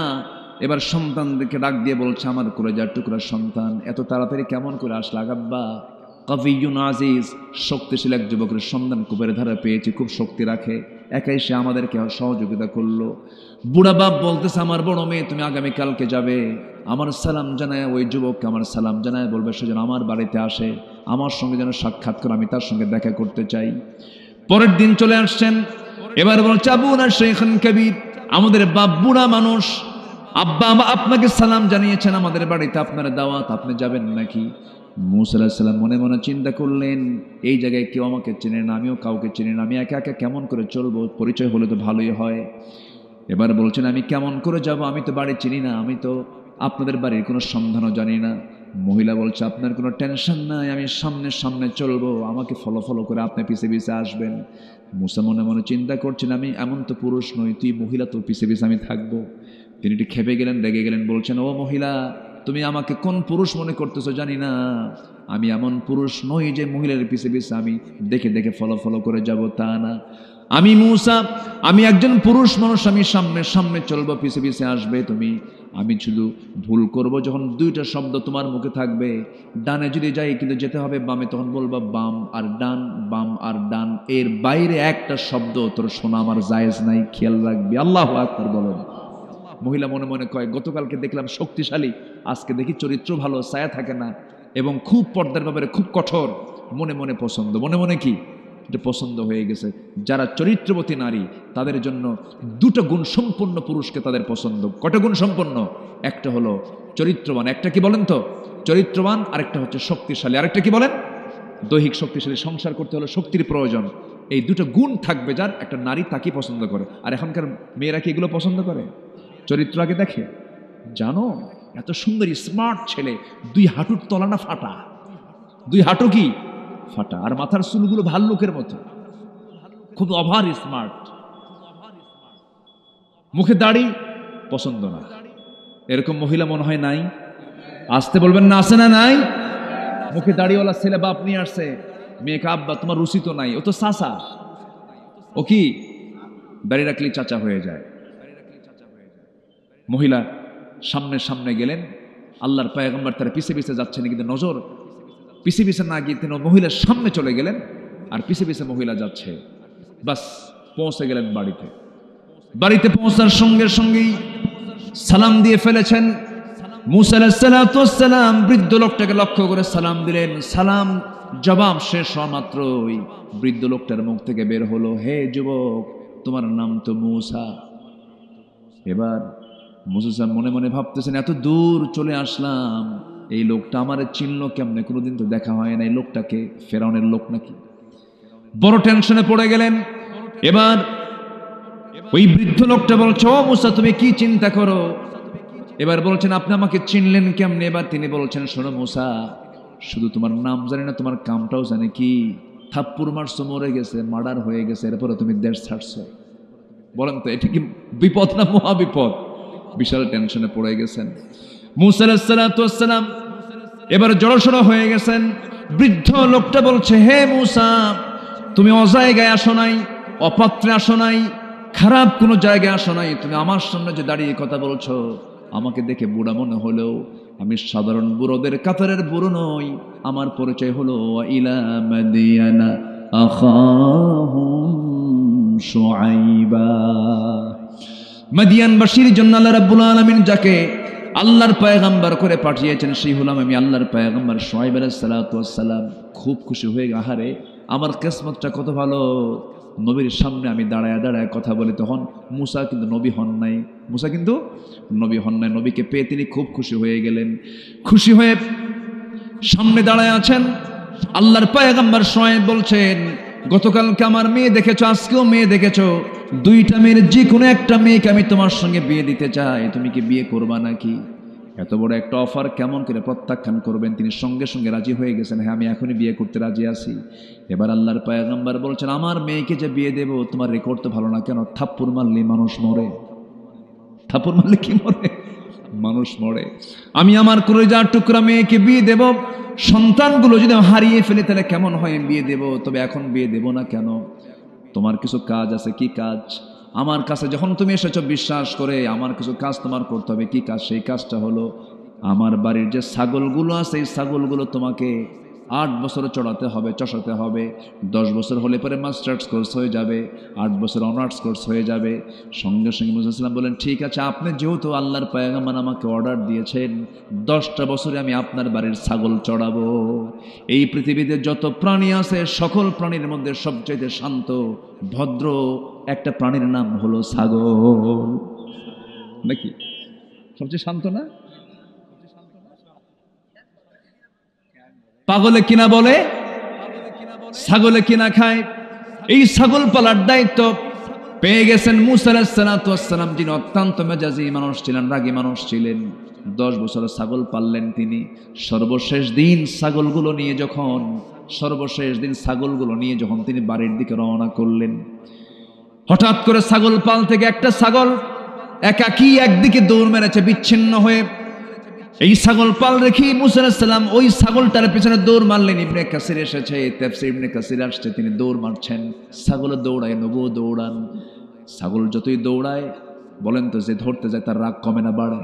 এবার সন্তানদেরকে ডাক দিয়ে বলছে, আমার কলেজার টুকরা সন্তান, এত তাড়াতাড়ি কেমন করে আসলা আব্বা? কবিয়ুন আজিজ, শক্তিশালী এক যুবকের সন্ধান কূপের ধারে পেয়েছি, খুব শক্তি রাখে, একাই সে আমাদেরকে সহযোগিতা করলো। বুড়া বাপ বলতেছে, আমার বড় মেয়ে, তুমি আগামীকালকে যাবে, আমার সালাম জানায়, ওই যুবককে আমার সালাম জানায় বলবে সে যেন আমার বাড়িতে আসে, আমার সঙ্গে যেন সাক্ষাৎ করে, আমি তার সঙ্গে দেখা করতে চাই। পরের দিন চলে আসছেন। এবার বলছে, আবুনা শাইখান কাবীর, আমাদের বাপ বুড়া মানুষ, আব্বা আপনাকে সালাম জানিয়েছেন, আমাদের বাড়িতে আপনার দাওয়াত, আপনি যাবেন নাকি? মূসা আলাইহিস সালাম মনে মনে চিন্তা করলেন, এই জায়গায় কেউ আমাকে চেনে না, আমিও কাউকে চিনি না, আমি একা একা কেমন করে চলবো? পরিচয় হলে তো ভালোই হয়। এবার বলছেন, আমি কেমন করে যাব? আমি তো বাড়ি চিনি না, আমি তো আপনাদের বাড়ির কোনো সন্ধানও জানি না। মহিলা বলছে, আপনার কোনো টেনশন নাই, আমি সামনে সামনে চলবো, আমাকে ফলো করে আপনি পিছে পিছে আসবেন। মূসা মনে মনে চিন্তা করছেন, আমি এমন তো পুরুষ নই, তুই মহিলা, তোর পিছে পিছে আমি থাকবো। তিনি একটু খেপে গেলেন, রেগে গেলেন, বলছেন, ও মহিলা, তুমি আমাকে কোন পুরুষ মনে করতেছো জানি না, আমি এমন পুরুষ নই যে মহিলার পিছে পিছে আমি দেখে দেখে ফলো করে যাব, তা না। আমি মূসা, আমি একজন পুরুষ মানুষ, আমি সামনে সামনে চলবো, পিছে পিছে আসবে তুমি। আমি শুধু ভুল করব যখন 2টা শব্দ তোমার মুখে থাকবে, ডানে যদি যাই কিন্তু যেতে হবে বামে, তখন বলবা বাম আর ডান, বাম আর ডান, এর বাইরে একটা শব্দ তোর শোনা আমার জায়েজ নাই, খেয়াল রাখবি। আল্লাহু আকবার বলেন। মহিলা মনে মনে কয়, গতকালকে দেখলাম শক্তিশালী, আজকে দেখি চরিত্র ভালো, ছায়া থাকে না, এবং খুব পর্দার ব্যাপারে খুব কঠোর। মনে মনে পছন্দ, মনে মনে কি এটা পছন্দ হয়ে গেছে। যারা চরিত্রবতী নারী তাদের জন্য 2টা গুণ সম্পন্ন পুরুষকে তাদের পছন্দ। কটা গুণ সম্পন্ন? একটা হলো চরিত্রবান। একটা কি বলেন তো? চরিত্রবান। আরেকটা হচ্ছে শক্তিশালী। আরেকটা কি বলেন? দৈহিক শক্তিশালী। সংসার করতে হলে শক্তির প্রয়োজন। এই দুটো গুণ থাকবে যার, একটা নারী তাকে পছন্দ করে। আর এখনকার মেয়েরা কি এগুলো পছন্দ করে? চরিত্র আগে দেখে। জানো, এত সুন্দর স্মার্ট ছেলে, 2 হাঁটুর তলানা ফাটা, 2 হাঁটু কি ফাটা, আর মাথার চুলগুলো ভাল্লুকের মতো, খুব ওভার স্মার্ট, মুখে দাড়ি, পছন্দ না। এরকম মহিলা মনে হয় নাই? আসতে বলবেন না, আছে না নাই? মুখে দাড়িওয়ালা ছেলে বাপ নিয়ে আসছে, মেয়েকে আব্বা তোমার রুচি তো নাই, ও তো চাচা। ও কি দাড়ি রাখলে চাচা হয়ে যায়। মহিলা সামনে সামনে গেলেন, আল্লাহর পয়গম্বর তার পিছে পিছে যাচ্ছেন, কিন্তু নজর পিছে পিছে না গিয়ে তিনি মহিলার সামনে চলে গেলেন, আর পিছে পিছে মহিলা যাচ্ছে। বাস পৌঁছে গেলেন বাড়িতে। বাড়িতে পৌঁছার সঙ্গে সঙ্গেই সালাম দিয়ে ফেলেছেন। মুসা আলাইহিস সালাতু ওয়াস সালাম বৃদ্ধ লোকটাকে লক্ষ্য করে সালাম দিলেন। সালাম জবাব শেষ হওয়া মাত্রই বৃদ্ধ লোকটার মুখ থেকে বের হলো, হে যুবক, তোমার নাম তো মুসা। এবার মুসা মনে মনে ভাবতেছেন, এত দূর চলে আসলাম, এই লোকটা আমারে চিনলো কেমনে? কোনোদিন তো দেখা হয় না। এই লোকটাকে ফেরাউনের লোক নাকি? বড় টেনশনে পড়ে গেলেন। এবার ওই বৃদ্ধ লোকটা বলছে, ও মুসা, তুমি কি চিন্তা করো? এবার বলছেন, আপনি আমাকে চিনলেন কেমনে? এবার তিনি বলছেন, শোনো মুসা, শুধু তোমার নাম জানি না, তোমার কামটাও জানি। কি থাপ্পুর মারছো, মরে গেছে, মার্ডার হয়ে গেছে, এরপরে তুমি দেশ ছাড়ছো। বলেন তো, এটা কি বিপদ না মহা বিপদ? বিশাল টেনশনে পড়ে গেছেন মুসা আলাইহিস সালাতু ওয়াস সালাম। এবার জড়সড় হয়ে গেছেন। বৃদ্ধ লোকটা বলছে, হে মুসা, তুমি অজায়গায় আসো নাই, অপাত্রে আসো নাই, খারাপ কোনো জায়গায় আসো নাই। তুমি আমার সামনে যে দাঁড়িয়ে কথা বলছো, আমাকে দেখে বুড়া মনে হলেও আমি সাধারণ বুড়োদের কাতারের বুড়ো নই। আমার পরিচয় হলো ইলা মাদিয়ানা আখাহুম শুআইবা। মাদিয়ানবাসীর জন্য আল্লাহ রাব্বুল আলামিন যাকে আল্লাহর পয়গম্বর করে পাঠিয়েছেন, সেই হলাম আমি আল্লাহর পয়গম্বর শুআইব আলাইহিস সালাতু ওয়াস সালাম। খুব খুশি হয়ে, আহারে আমার কিসমতটা কত ভালো, নবীর সামনে আমি দাঁড়ায় দাঁড়ায় কথা বলি। তখন মুসা কিন্তু নবী হন নাই, মুসা কিন্তু নবী হন নাই। নবীকে পেয়ে তিনি খুব খুশি হয়ে গেলেন। খুশি হয়ে সামনে দাঁড়ায় আছেন। আল্লাহর পয়গম্বর শুআইব বলছেন, গতকালকে আমার মেয়ে দেখেছো, আজকেও মেয়ে দেখেছো, 2টা মেয়ের যে কোনো একটা মেয়েকে আমি তোমার সঙ্গে বিয়ে দিতে চাই, তুমি কি বিয়ে করবা নাকি? এত বড় একটা অফার কেমন করে প্রত্যাখ্যান করবেন? তিনি সঙ্গে সঙ্গে রাজি হয়ে গেছেন, হ্যাঁ আমি এখনই বিয়ে করতে রাজি আছি। এবার আল্লাহর পয়গম্বর বলছেন, আমার মেয়েকে যে বিয়ে দেব, তোমার রেকর্ড তো ভালো না। কেন? থাপ্পড় মারলে মানুষ মরে। থাপ্পড় মারলে কি মরে? মানুষ মরে। আমি আমার কলিজার টুকরা মেয়েকে বিয়ে দেব, সন্তানগুলো যদি হারিয়ে ফেলে তাহলে কেমন হয়? বিয়ে দেব, তবে এখন বিয়ে দেব না। কেন? তোমার কিছু কাজ আছে। কি কাজ? আমার কাছে যখন তুমি এসেছো বিশ্বাস করে, আমার কিছু কাজ তোমার করতে হবে। কি কাজ? সেই কাজটা হলো, আমার বাড়ির যে ছাগলগুলো আছে, এই ছাগলগুলো তোমাকে 8 বছর চড়াতে হবে, চষাতে হবে। 10 বছর হলে পরে মাস্টার্স কোর্স হয়ে যাবে, 8 বছর অনার্স কোর্স হয়ে যাবে। সঙ্গে সঙ্গে মুসা সাল্লাম বলেন, ঠিক আছে, আপনি যেহেতু আল্লাহর পয়গম্বর আমাকে অর্ডার দিয়েছেন, 10টা বছরে আমি আপনার বাড়ির ছাগল চড়াবো। এই পৃথিবীতে যত প্রাণী আছে, সকল প্রাণীর মধ্যে সবচেয়ে শান্ত ভদ্র একটা প্রাণীর নাম হলো ছাগল। নাকি? সবচেয়ে শান্ত না? পাগলে কিনা বলে, ছাগলে কিনা খায়। এই ছাগল পালার দায়িত্ব পেয়ে গেছেন মুসা আলাইহিস সালাতু ওয়াস সালাম, যিনি অত্যন্ত মেজাজি মানুষ ছিলেন, রাগী মানুষ ছিলেন। 10 বছর ছাগল পাললেন তিনি। সর্বশেষ দিন ছাগলগুলো নিয়ে যখন তিনি বাড়ির দিকে রওনা করলেন, হঠাৎ করে ছাগল পাল থেকে একটা ছাগল একাকী একদিকে দৌড় মেরেছে বিচ্ছিন্ন হয়ে। এই ছাগল পাল রেখে মুসা আলাইহিস সালাম ওই ছাগলটার পিছনে দৌড় মারলেন। ইবনে কাসির এসেছে, তাফসীর ইবনে কাসির আসছে, তিনি দৌড় মারছেন। ছাগল দৌড়ায়, নবুও দৌড়ান। ছাগল যতই দৌড়ায়, বলেন তো, যে ধরতে যায় তার রাগ কমে না বাড়ে?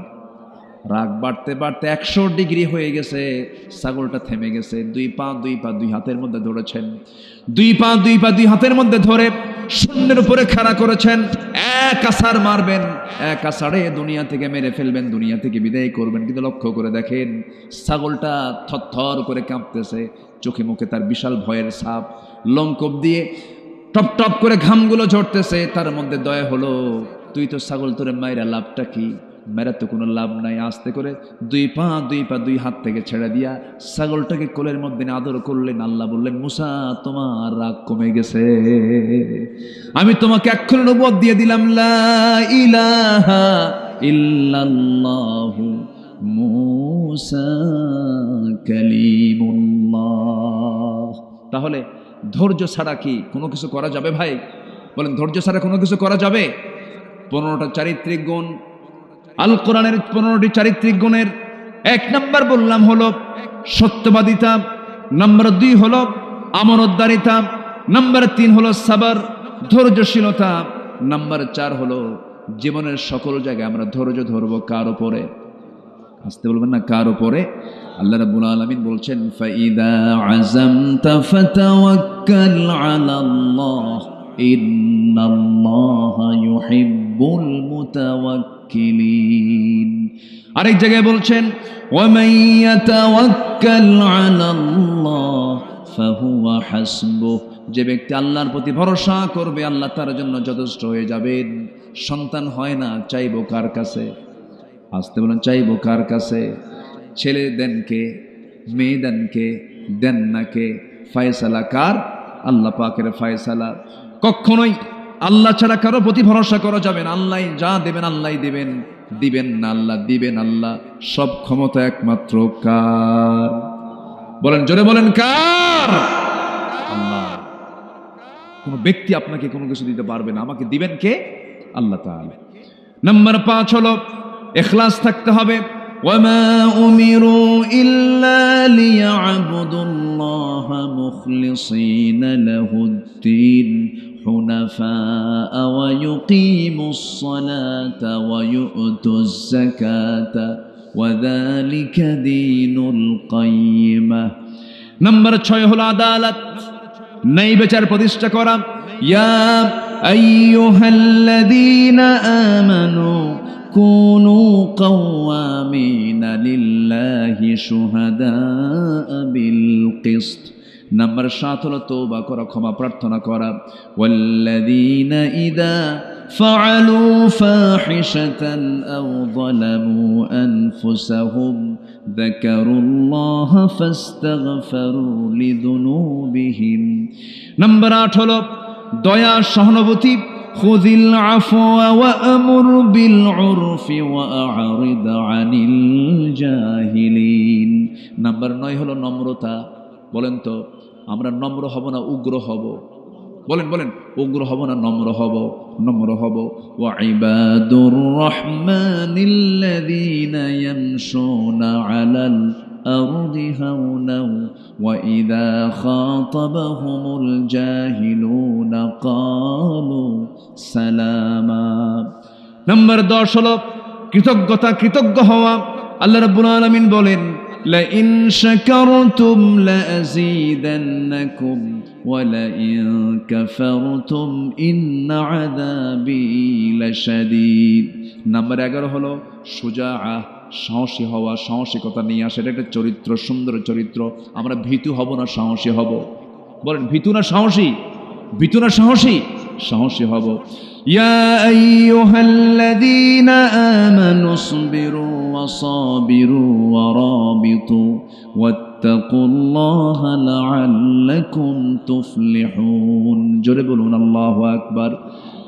রাগ বাড়তে বাড়তে 100 ডিগ্রি হয়ে গেছে। ছাগলটা থেমে গেছে। 2 পা 2 হাতের মধ্যে ধরেছেন। 2 পা 2 হাতের মধ্যে ধরে শূন্যের উপরে খাড়া করেছেন। এক আছাড় মারবেন, এক আছাড়ে দুনিয়া থেকে মেরে ফেলবেন, দুনিয়া থেকে বিদায় করবেন। কিন্তু লক্ষ্য করে দেখেন, ছাগলটা থরথর করে কাঁপতেছে, চোখে মুখে তার বিশাল ভয়ের ছাপ, লোমকূপ দিয়ে টপ টপ করে ঘামগুলো ঝরতেছে। তার মধ্যে দয়া হলো, তুই তো ছাগল, তোরে মাইরা লাভটা কি? মেরা তো কোনো লাভ নাই। আস্তে করে দুই পা দুই হাত থেকে ছেড়ে দিয়া ছাগলটাকে কোলের মধ্যে আদর করলেন। আল্লাহ বললেন, মুসা তোমার রাগ কমে গেছে, আমি তোমাকে এক্ষুনি নবুয়ত দিয়ে দিলাম, লা ইলাহা ইল্লাল্লাহু মুসা কালিমুল্লাহ। তাহলে ধৈর্য ছাড়া কি কোনো কিছু করা যাবে ভাই? বলেন, ধৈর্য ছাড়া কোনো কিছু করা যাবে? 15টা চারিত্রিক গুণ, আল কোরআনের 15টি চারিত্রিক গুণের 1 নাম্বার বললাম হলো সত্যবাদিতা, নাম্বার 2 হলো আমানতদারিতা, নাম্বার 3 হলো সাবর ধৈর্যশীলতা, নাম্বার 4 হলো জীবনের সকল জায়গায় আমরা ধৈর্য ধরবো। কার উপরে? আসতে বলবেন না, কার উপরে? আল্লাহ রাব্বুল আলামিন বলছেন, ফাইদা আযামতা ফাতাওয়াক্কাল আলাল্লাহ ইন্নাল্লাহা ইউহিব্বুল মুতাওয়াক্কিলিন। আরেক জায়গায় বলছেন, ওয়ামান ইয়াতাওয়াক্কাল আলাল্লাহ ফাহুয়া হাসবুহ। যে ব্যক্তি আল্লাহর প্রতি ভরসা করবে, আল্লাহ তার জন্য যথেষ্ট হয়ে যাবেন। সন্তান হয় না, চাইবো কার কাছে? আসতে বলেন, চাইবো কার কাছে? ছেলে দেন কে? মেয়ে দেন কে? দেন না কে? ফয়সালা কার? আল্লাহ পাকের ফয়সালা। কখনোই আল্লাহ ছাড়া কারো প্রতি ভরসা করা যাবে না। আল্লাহ যা দেবেন আল্লাহ দিবেন, দিবেন না আল্লাহ দিবেন আল্লাহ। সব ক্ষমতা একমাত্র কার? বলেন, জোরে বলেন, কার? আল্লাহ। কোন ব্যক্তি আপনাকে কোনো কিছু দিতে পারবে না, আমাকে দিবেন কে? আল্লাহ তাআলা। নাম্বার 5 হলো ইখলাস থাকতে হবে। ওয়ামা উমিরু ইল্লা লিয়াবুদুল্লাহা মুখলিসিনা লাহুদ্দিন হুনাফাআ ওয়া ইউকিমুস সালাতা ওয়া ইউতুজ যাকাতা ওয়া যালিকা দীনুল কাইয়্যিমাহ। নাম্বার 6 হলো আদালত, ন্যায় বিচার প্রতিষ্ঠা করা। ইয়া আইয়ুহাল্লাযীনা আমানু কুনু কাওয়ামিনা লিল্লাহি শুহাদাআ বিল কিসত। নাম্বার 7 হলো তওবা করা, ক্ষমা প্রার্থনা করা। ওয়াল্লাযীনা ইযা ফাআলু ফাহিশাতান আও যালামু আনফুসাহুম যাকারুল্লাহা ফাস্তাগফারু লিযুনুবিহিম। নাম্বার 8 হলো দয়া, সহানুভূতি। খুযিল আফওয়া ওয়া আমুর বিল উরফি ওয়া আ'রিদ আনিল জাহিলিন। নাম্বার 9 হলো নম্রতা। বলেন তো, আমরা নম্র হব না উগ্র হব? বলেন বলেন, উগ্র হব না নম্র হব? নম্র হব। ওয়া ইবাদুর রাহমানিল্লাযীনা ইয়ামশুনা আলাল আরদি হাওনাও ওয়া ইযা খাতাবাহুমুল জাহিলুনা ক্বালু সালামা। নাম্বার 10 হলো কৃতজ্ঞতা, কৃতজ্ঞ হওয়া। আল্লাহ রাব্বুল আলামিন বলেন, লা ইন শাকারতুম লা আযীদান্নাকুম ওয়া লা ইন কাফারতুম ইন্না আযাবি লাশাদীদ। নাম্বার 11 হলো সুজাআ, সাহসী হওয়া, সাহসিকতা নিয়ে আসে। এটা একটা চরিত্র, সুন্দর চরিত্র। আমরা ভীতু হব না সাহসী হব? বলেন, ভীতু না সাহসী? ভীতু না সাহসী? সাহসী হব। ইয়া আইয়ুহাল্লাযীনা আমানুসবিরু ওয়া সাবিরু ওয়া রাবিতু ওয়াত্তাকুল্লাহা লাআল্লাকুম তুফলিহুন। জোরে বলুন আল্লাহু আকবার।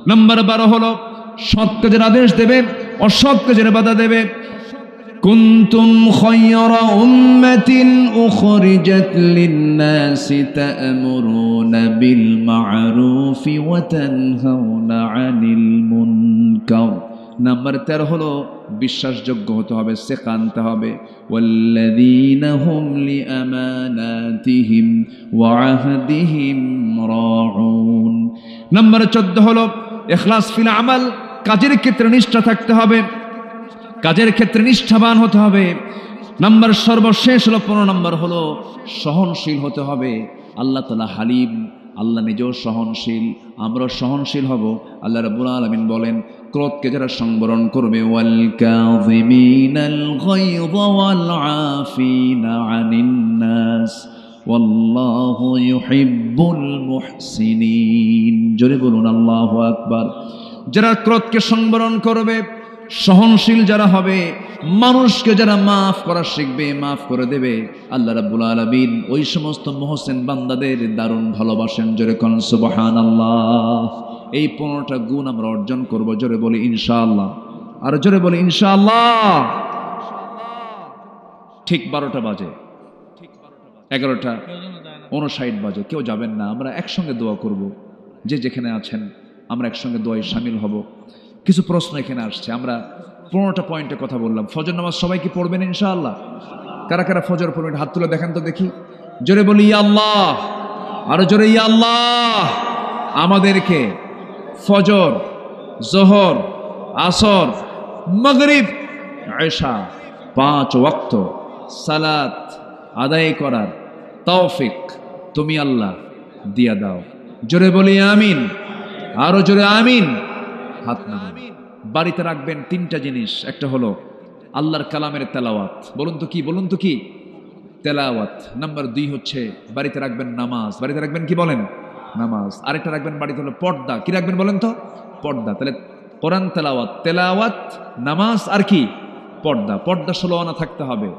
নাম্বার 12 হলো সৎ কাজের আদেশ দেবে, অসৎ কাজের বাধা দেবে। কুনতুম খায়রা উম্মাতিন উখরিজাত লিন-নাসি তা'মুরুনা বিল মা'রুফি ওয়া তানহাউনা আনিল মুনকার। নাম্বার 13 হলো বিশ্বাসযোগ্য হতে হবে, সিকা আনতে হবে। ওয়াল্লাযীনা হুম লিআমানাতিহিম ওয়া আহদিহিম রাউন। নাম্বার 14 হলো ইখলাস ফিল আমাল, কাজের ক্ষেত্রে নিষ্ঠা থাকতে হবে, কাজের ক্ষেত্রে নিষ্ঠাবান হতে হবে। নাম্বার সর্বশেষ হলো 15 নম্বর হলো সহনশীল হতে হবে। আল্লাহ তাআলা হালিম, আল্লাহ নিজেও সহনশীল, আমরা সহনশীল হব। আল্লাহ রাব্বুল আলামিন বলেন, ক্রোধকে যারা সংবরণ করবে, ওয়াল কাযিমিনাল গায়যা ওয়াল আফিনা আনিন নাস ওয়াল্লাহু ইউহিব্বুল মুহসিনিন। জোরে বলুন আল্লাহু আকবার। যারা ক্রোধকে সংবরণ করবে, সহনশীল যারা হবে, মানুষকে যারা মাফ করা শিখবে, মাফ করে দেবে, আল্লাহ রাব্বুল আলামিন ওই সমস্ত মুহসিন বান্দাদের দারুণ ভালোবাসেন। জোরে কোন সুবহানাল্লাহ। এই 15টা গুণ আমরা অর্জন করব, জোরে বলি ইনশাআল্লাহ। আর জোরে বলি ইনশাআল্লাহ। ঠিক 12টা বাজে, 11:59 বাজে, কেউ যাবেন না, আমরা একসঙ্গে দোয়া করব। যে যেখানে আছেন আমরা একসঙ্গে দোয়ায় শামিল হব। কিছু প্রশ্ন এখানে আসছে, আমরা 15টা পয়েন্টে কথা বললাম। ফজর নামাজ সবাই কি পড়বেন ইনশাআল্লাহ? কারা কারা ফজর পড়বেন হাত তুলে দেখান তো দেখি। জোরে বলি ইয়া আল্লাহ, আরো জোরে ইয়া আল্লাহ। আমাদেরকে ফজর, জোহর, আসর, মাগরিব, ইশা 5 ওয়াক্ত সালাত আদায় করার তৌফিক তুমি আল্লাহ দিয়া দাও। জোরে বলি আমিন, আরো জোরে আমিন। হাত নামান। বাড়িতে রাখবেন 3টা জিনিস। একটা হলো আল্লাহর কালামের তেলাওয়াত। বলুন তো কি, বলুন তো কি? তেলাওয়াত। নাম্বার 2 হচ্ছে বাড়িতে রাখবেন নামাজ। বাড়িতে রাখবেন কি বলেন? নামাজ। আরেকটা রাখবেন বাড়িতে হলো পর্দা। কি রাখবেন বলেন তো? পর্দা। তাহলে কোরআন তেলাওয়াত, তেলাওয়াত, নামাজ আর কি? পর্দা। পর্দা 16 আনা থাকতে হবে।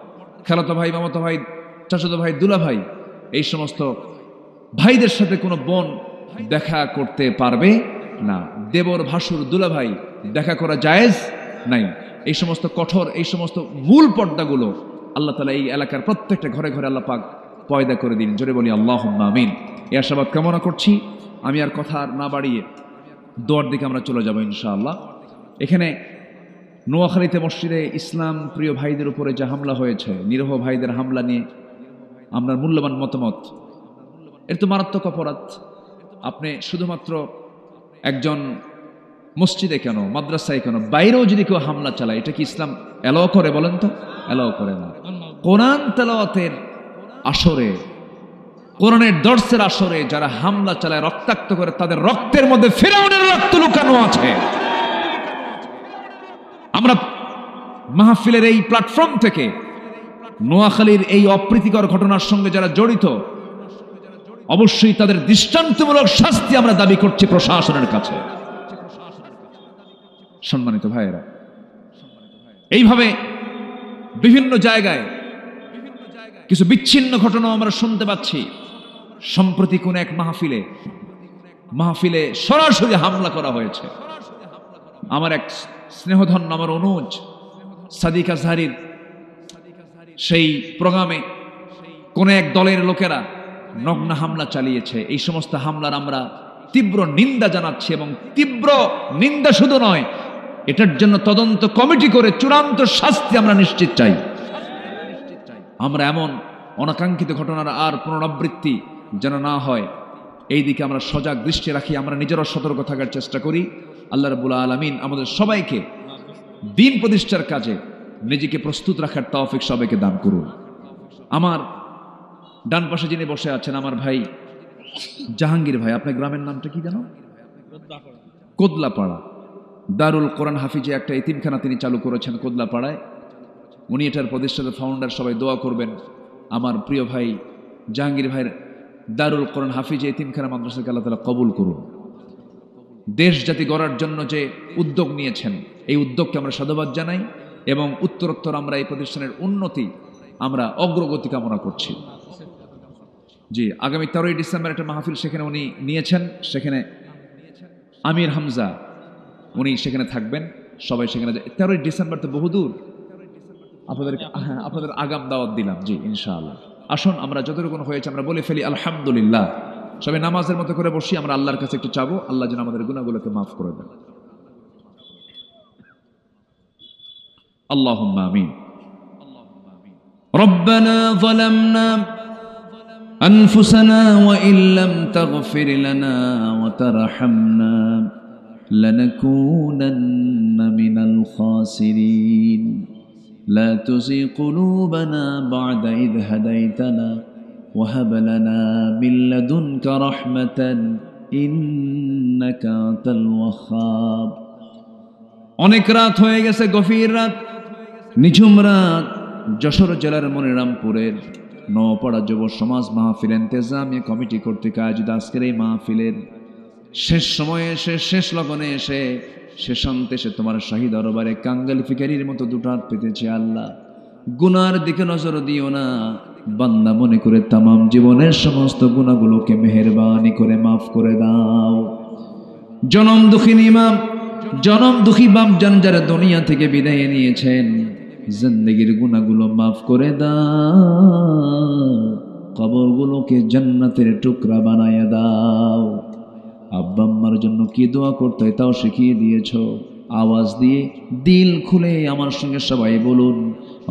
খালাতো ভাই, মামাতো ভাই, চাচাতো ভাই, দুলা ভাই, এই সমস্ত ভাইদের সাথে কোনো বোন দেখা করতে পারবে না। দেবর, ভাসুর, দুলা ভাই দেখা করা জায়েজ নাই। এই সমস্ত কঠোর, এই সমস্ত মূল পর্দাগুলো আল্লাহ তাআলা এই এলাকার প্রত্যেকটা ঘরে ঘরে আল্লাহ পাক পয়দা করে দিন। জোরে বলি আল্লাহুম্মা আমিন। এই আশাবাদ কামনা করছি। আমি আর কথা না বাড়িয়ে দোয়ার দিকে আমরা চলে যাব ইনশাআল্লাহ। এখানে নোয়াখালীতে মসজিদে ইসলাম প্রিয় ভাইদের উপরে যে হামলা হয়েছে, নিরীহ ভাইদের হামলা নিয়ে আপনার মূল্যবান মতামত। এর তো মারাত্মক অপরাধ। আপনি শুধুমাত্র একজন মসজিদে কেন, মাদ্রাসায় কেন, বাইরেও যদি কেউ হামলা চালায়, এটা কি ইসলাম এলাও করে বলেন তো? এলাও করে না। কোরআন তেলাওয়াতের আসরে, কোরআনের দর্সের আসরে যারা হামলা চালায়, রক্তাক্ত করে, তাদের রক্তের মধ্যে ফিরআউনের রক্ত লুকানো আছে। আমরা মাহফিলের এই প্ল্যাটফর্ম থেকে নোয়াখালীর এই অপ্রীতিকর ঘটনার সঙ্গে যারা জড়িত, অবশ্যই তাদের দৃষ্টান্তমূলক শাস্তি আমরা দাবি করছি প্রশাসনের কাছে। সম্মানিত ভাইয়েরা, এইভাবে বিভিন্ন জায়গায় কিছু বিচ্ছিন্ন ঘটনা আমরা শুনতে পাচ্ছি। সম্প্রতি কোন এক মাহফিলে সরাসরি হামলা করা হয়েছে। আমার এক স্নেহধন্য, আমার অনুজ সাদিক আজহারির সেই প্রোগ্রামে কোন এক দলের লোকেরা নগ্ন হামলা চালিয়েছে। এই সমস্ত হামলার আমরা তীব্র নিন্দা জানাচ্ছি, এবং তীব্র নিন্দা শুধু নয়, এটার জন্য তদন্ত কমিটি করে চূড়ান্ত শাস্তি আমরা নিশ্চিত চাই। আমরা এমন অনাকাঙ্ক্ষিত ঘটনার আর পুনরাবৃত্তি যেন না হয়, এই দিকে আমরা সজাগ দৃষ্টি রাখি, আমরা নিজেরা সতর্ক থাকার চেষ্টা করি। আল্লাহ রাব্বুল আলামিন আমাদের সবাইকে দ্বীন প্রতিষ্ঠার কাজে নিজেকে প্রস্তুত রাখার তৌফিক সবাইকে দান করুন। আমার ডান পাশে যিনি বসে আছেন, আমার ভাই জাহাঙ্গীর ভাই। আপনার গ্রামের নামটা কি জানো? কোদলাপাড়া। দারুল কোরআন হাফিজে একটা এতিমখানা তিনি চালু করেছেন কোদলাপাড়ায়। উনি এটার প্রতিষ্ঠাতা, ফাউন্ডার। সবাই দোয়া করবেন আমার প্রিয় ভাই জাহাঙ্গীর ভাইয়ের দারুল কোরআন হাফিজে এতিমখানা মাদ্রাসাকে আল্লাহ তাআলা কবুল করুন। দেশ জাতি গড়ার জন্য যে উদ্যোগ নিয়েছেন, এই উদ্যোগকে আমরা সাধুবাদ জানাই, এবং উত্তরোত্তর আমরা এই প্রতিষ্ঠানের উন্নতি, আমরা অগ্রগতি কামনা করছি। জি, আগামী 13ই ডিসেম্বর একটা মাহফিল সেখানে উনি নিয়েছেন। সেখানে আমির হামজা উনি সেখানে থাকবেন। সবাই সেখানে 13ই ডিসেম্বর তো বহুদূর, আপনাদের আগাম দাওয়াত দিলাম। জি, ইনশাআল্লাহ আসুন, আমরা যতটুকু হয়েছে আমরা বলে ফেলি আলহামদুলিল্লাহ। সবাই নামাজের মতো করে বসি, আমরা আল্লাহর কাছে একটু চাবো, আল্লাহ যেন আমাদের গুনাহগুলোকে মাফ করে দেন। আল্লাহুম্মা আমিন। রব্বানা যালামনা আনফুসানা ওয়া ইল্লাম তাগফির লানা ওয়া তারহামনা লানাকুনান্না মিনাল খাসিরিন। লা তুযিগ কুলুবানা বা'দা ইয হাদাইতানা ওয়া হাব লানা মিন লাদুনকা রাহমাতান ইন্নাকা আনতাল ওয়াহ্হাব। অনেক রাত হয়ে গেছে, গভীর রাত, নিঝুম রাত। যশোর জেলার মনিরামপুরের নওপাড়া যুব সমাজ মাহফিল ইন্তেজামিয়া কমিটি কর্তৃক আয়োজিত আজকের এই মাহফিলের শেষ সময়ে এসে, শেষ লগনে এসে, শেষান্তে এসে তোমার শাহী দরবারে কাঙ্গাল ফিকারির মতো দুটো হাত পেতেছি। আল্লাহ, গুনার দিকে নজর দিও না, বান্দা মনে করে তামাম জীবনের সমস্ত গুনাহগুলোকে মেহেরবানি করে মাফ করে দাও। জনম দুঃখিনী মা, জনম দুঃখী বাপ জান যারা দুনিয়া থেকে বিদায় নিয়েছেন, জিন্দেগির গুনাহগুলো মাফ করে দাও, কবরগুলোকে জান্নাতের টুকরা বানায়া দাও। আব্বা আম্মার জন্য কি দোয়া করতে হয় তাও শিখিয়ে দিয়েছ। আওয়াজ দিয়ে দিল খুলে আমার সঙ্গে সবাই বলুন,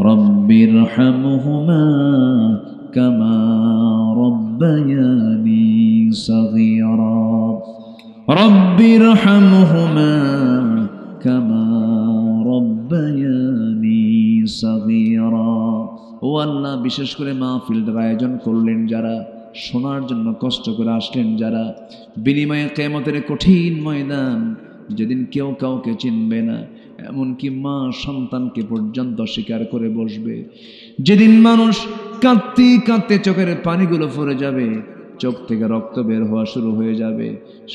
রব্বির হামহুমা কামা রব্বায়ানি সাগীরা, রব্বির হামহুমা কামা রব্বায়ানি সাগীরা। ও আল্লাহ, বিশেষ করে মাহফিলটার আয়োজন করলেন যারা, শোনার জন্য কষ্ট করে আসলেন যারা, বিনিময়ে কিয়ামতের কঠিন ময়দান, যেদিন কেউ কাউকে চিনবে না, এমনকি মা সন্তানকে পর্যন্ত স্বীকার করে বসবে, যেদিন মানুষ কাঁদতে কাঁদতে চোখের পানিগুলো পড়ে যাবে, চোখ থেকে রক্ত বের হওয়া শুরু হয়ে যাবে,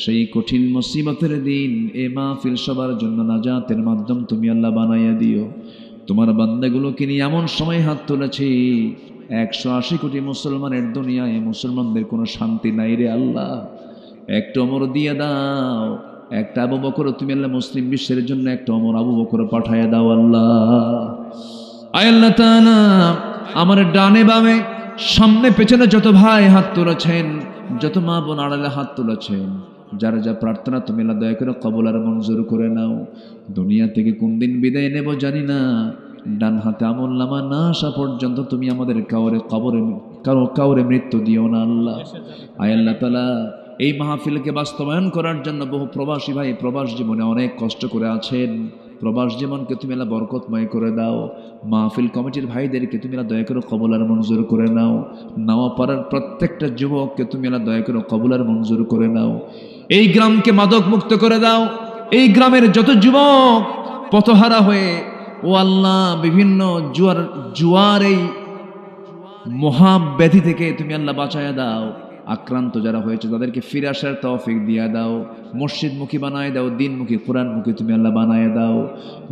সেই কঠিন মুসিবতের দিন এ মাহফিল সবার জন্য নাজাতের মাধ্যম তুমি আল্লাহ বানাইয়া দিও। তোমার বান্দাগুলোকে নিয়ে এমন সময় হাত তুলেছি, 180 কোটি মুসলমানের দুনিয়ায় মুসলমানদের কোনো শান্তি নাই রে আল্লাহ। একটা ওমর দিয়ে দাও, একটা আবু বকর তুমি আল্লাহ মুসলিম বিশ্বের জন্য একটা ওমর আবু বকর পাঠায়া দাও আল্লাহ। আয় আল্লাহ তাআলা, আমার ডানে বামে সামনে পেছনে যত ভাই হাত তুলেছেন, যত মা বোন আড়ালে হাত তুলেছেন, যারা যা প্রার্থনা তুমি আল্লাহ দয়া করে কবুল আর মঞ্জুর করে নাও। দুনিয়া থেকে কোন দিন বিদায় নেব জানি না, ডান হাতে আমল নামা না আসা পর্যন্ত তুমি আমাদের কাউরে মৃত্যু দিও না আল্লাহ। আয় আল্লাহ তাআলা, এই মাহফিলকে বাস্তবায়ন করার জন্য বহু প্রবাসী ভাই প্রবাস জীবনে অনেক কষ্ট করে আছেন, প্রবাস জীবনকে তুমি আল্লাহ বরকতময় করে দাও। মাহফিল কমিটির ভাইদেরকে তুমি আল্লাহ দয়া করে কবুল আর মঞ্জুর করে নাও। নাওয়া পাড়ার প্রত্যেকটা যুবককে তুমি আল্লাহ দয়া করে কবুল আর মঞ্জুর করে নাও। এই গ্রামকে মাদক মুক্ত করে দাও। এই গ্রামের যত যুবক পথহারা হয়ে, ও আল্লাহ, বিভিন্ন জুয়ার এই মহাব্যাধি থেকে তুমি আল্লাহ বাঁচায়া দাও। আক্রান্ত যারা হয়েছে তাদেরকে ফিরে আসার তৌফিক দিয়া দাও। মসজিদমুখী বানায় দাও, দিনমুখী কোরআনমুখী তুমি আল্লাহ বানায় দাও।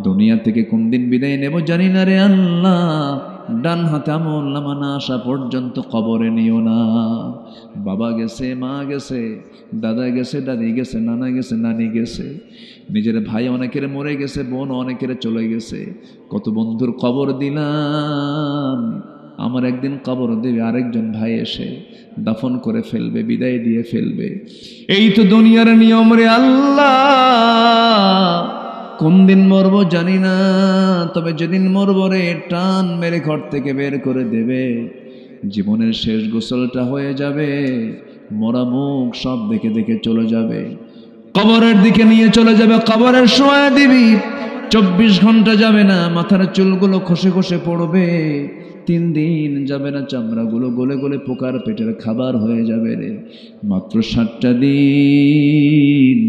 দুনিয়া থেকে কোন দিন বিদায় নেব জানি না রে আল্লাহ, ডান হাতে আমল নামা না আসা পর্যন্ত কবরে নিও না। বাবা গেছে, মা গেছে, দাদা গেছে, দাদি গেছে, নানা গেছে, নানি গেছে, নিজের ভাই অনেকের মরে গেছে, বোন অনেকের চলে গেছে, কত বন্ধুর কবর দিলাম। আমার একদিন কবর দেবে আরেকজন ভাই এসে দাফন করে ফেলবে, বিদায় দিয়ে ফেলবে। এই তো দুনিয়ার নিয়ম রে আল্লাহ। কোন দিন মরবো জানি না, তবে যেদিন মরবো রে টান মেরে ঘর থেকে বের করে দেবে। জীবনের শেষ গোসলটা হয়ে যাবে, মরা মুখ সব দেখে দেখে চলে যাবে, কবরের দিকে নিয়ে চলে যাবে, কবরের শোয়া দিবি। 24 ঘন্টা যাবে না, মাথার চুলগুলো খসে খসে পড়বে। 3 দিন যাবে না, চামড়াগুলো গলে গলে পোকার পেটের খাবার হয়ে যাবে রে। মাত্র 7টা দিন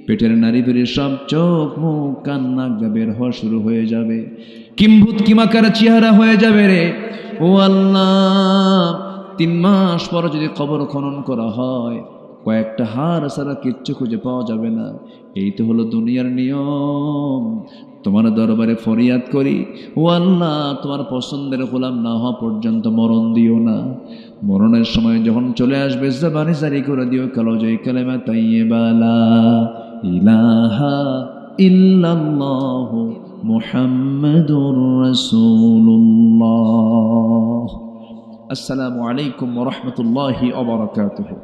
পেটের নারী ধরে সব চোখ মুখ কান নাক বের হওয়া শুরু হয়ে যাবে, কিম্ভূত কিমাকার চেহারা হয়ে যাবে রে। ও আল্লাহ, 3 মাস পর যদি কবর খনন করা হয়, কয়েকটা হাড় ছাড়া কিচ্ছু খুঁজে পাওয়া যাবে না। এই তো হলো দুনিয়ার নিয়ম। তোমার দরবারে ফরিয়াদ করি, ও আল্লাহ, তোমার পছন্দের গোলাম না হওয়া পর্যন্ত মরণ দিও না। মরণের সময় যখন চলে আসবে, জবানি জারি করে দিও কালেমায়ে কালেমা তাইয়্যিবা লা ইলাহা ইল্লাল্লাহু মুহাম্মাদুর রাসূলুল্লাহ। আসসালামু আলাইকুম ওয়া রাহমাতুল্লাহি ওয়া বারাকাতুহু।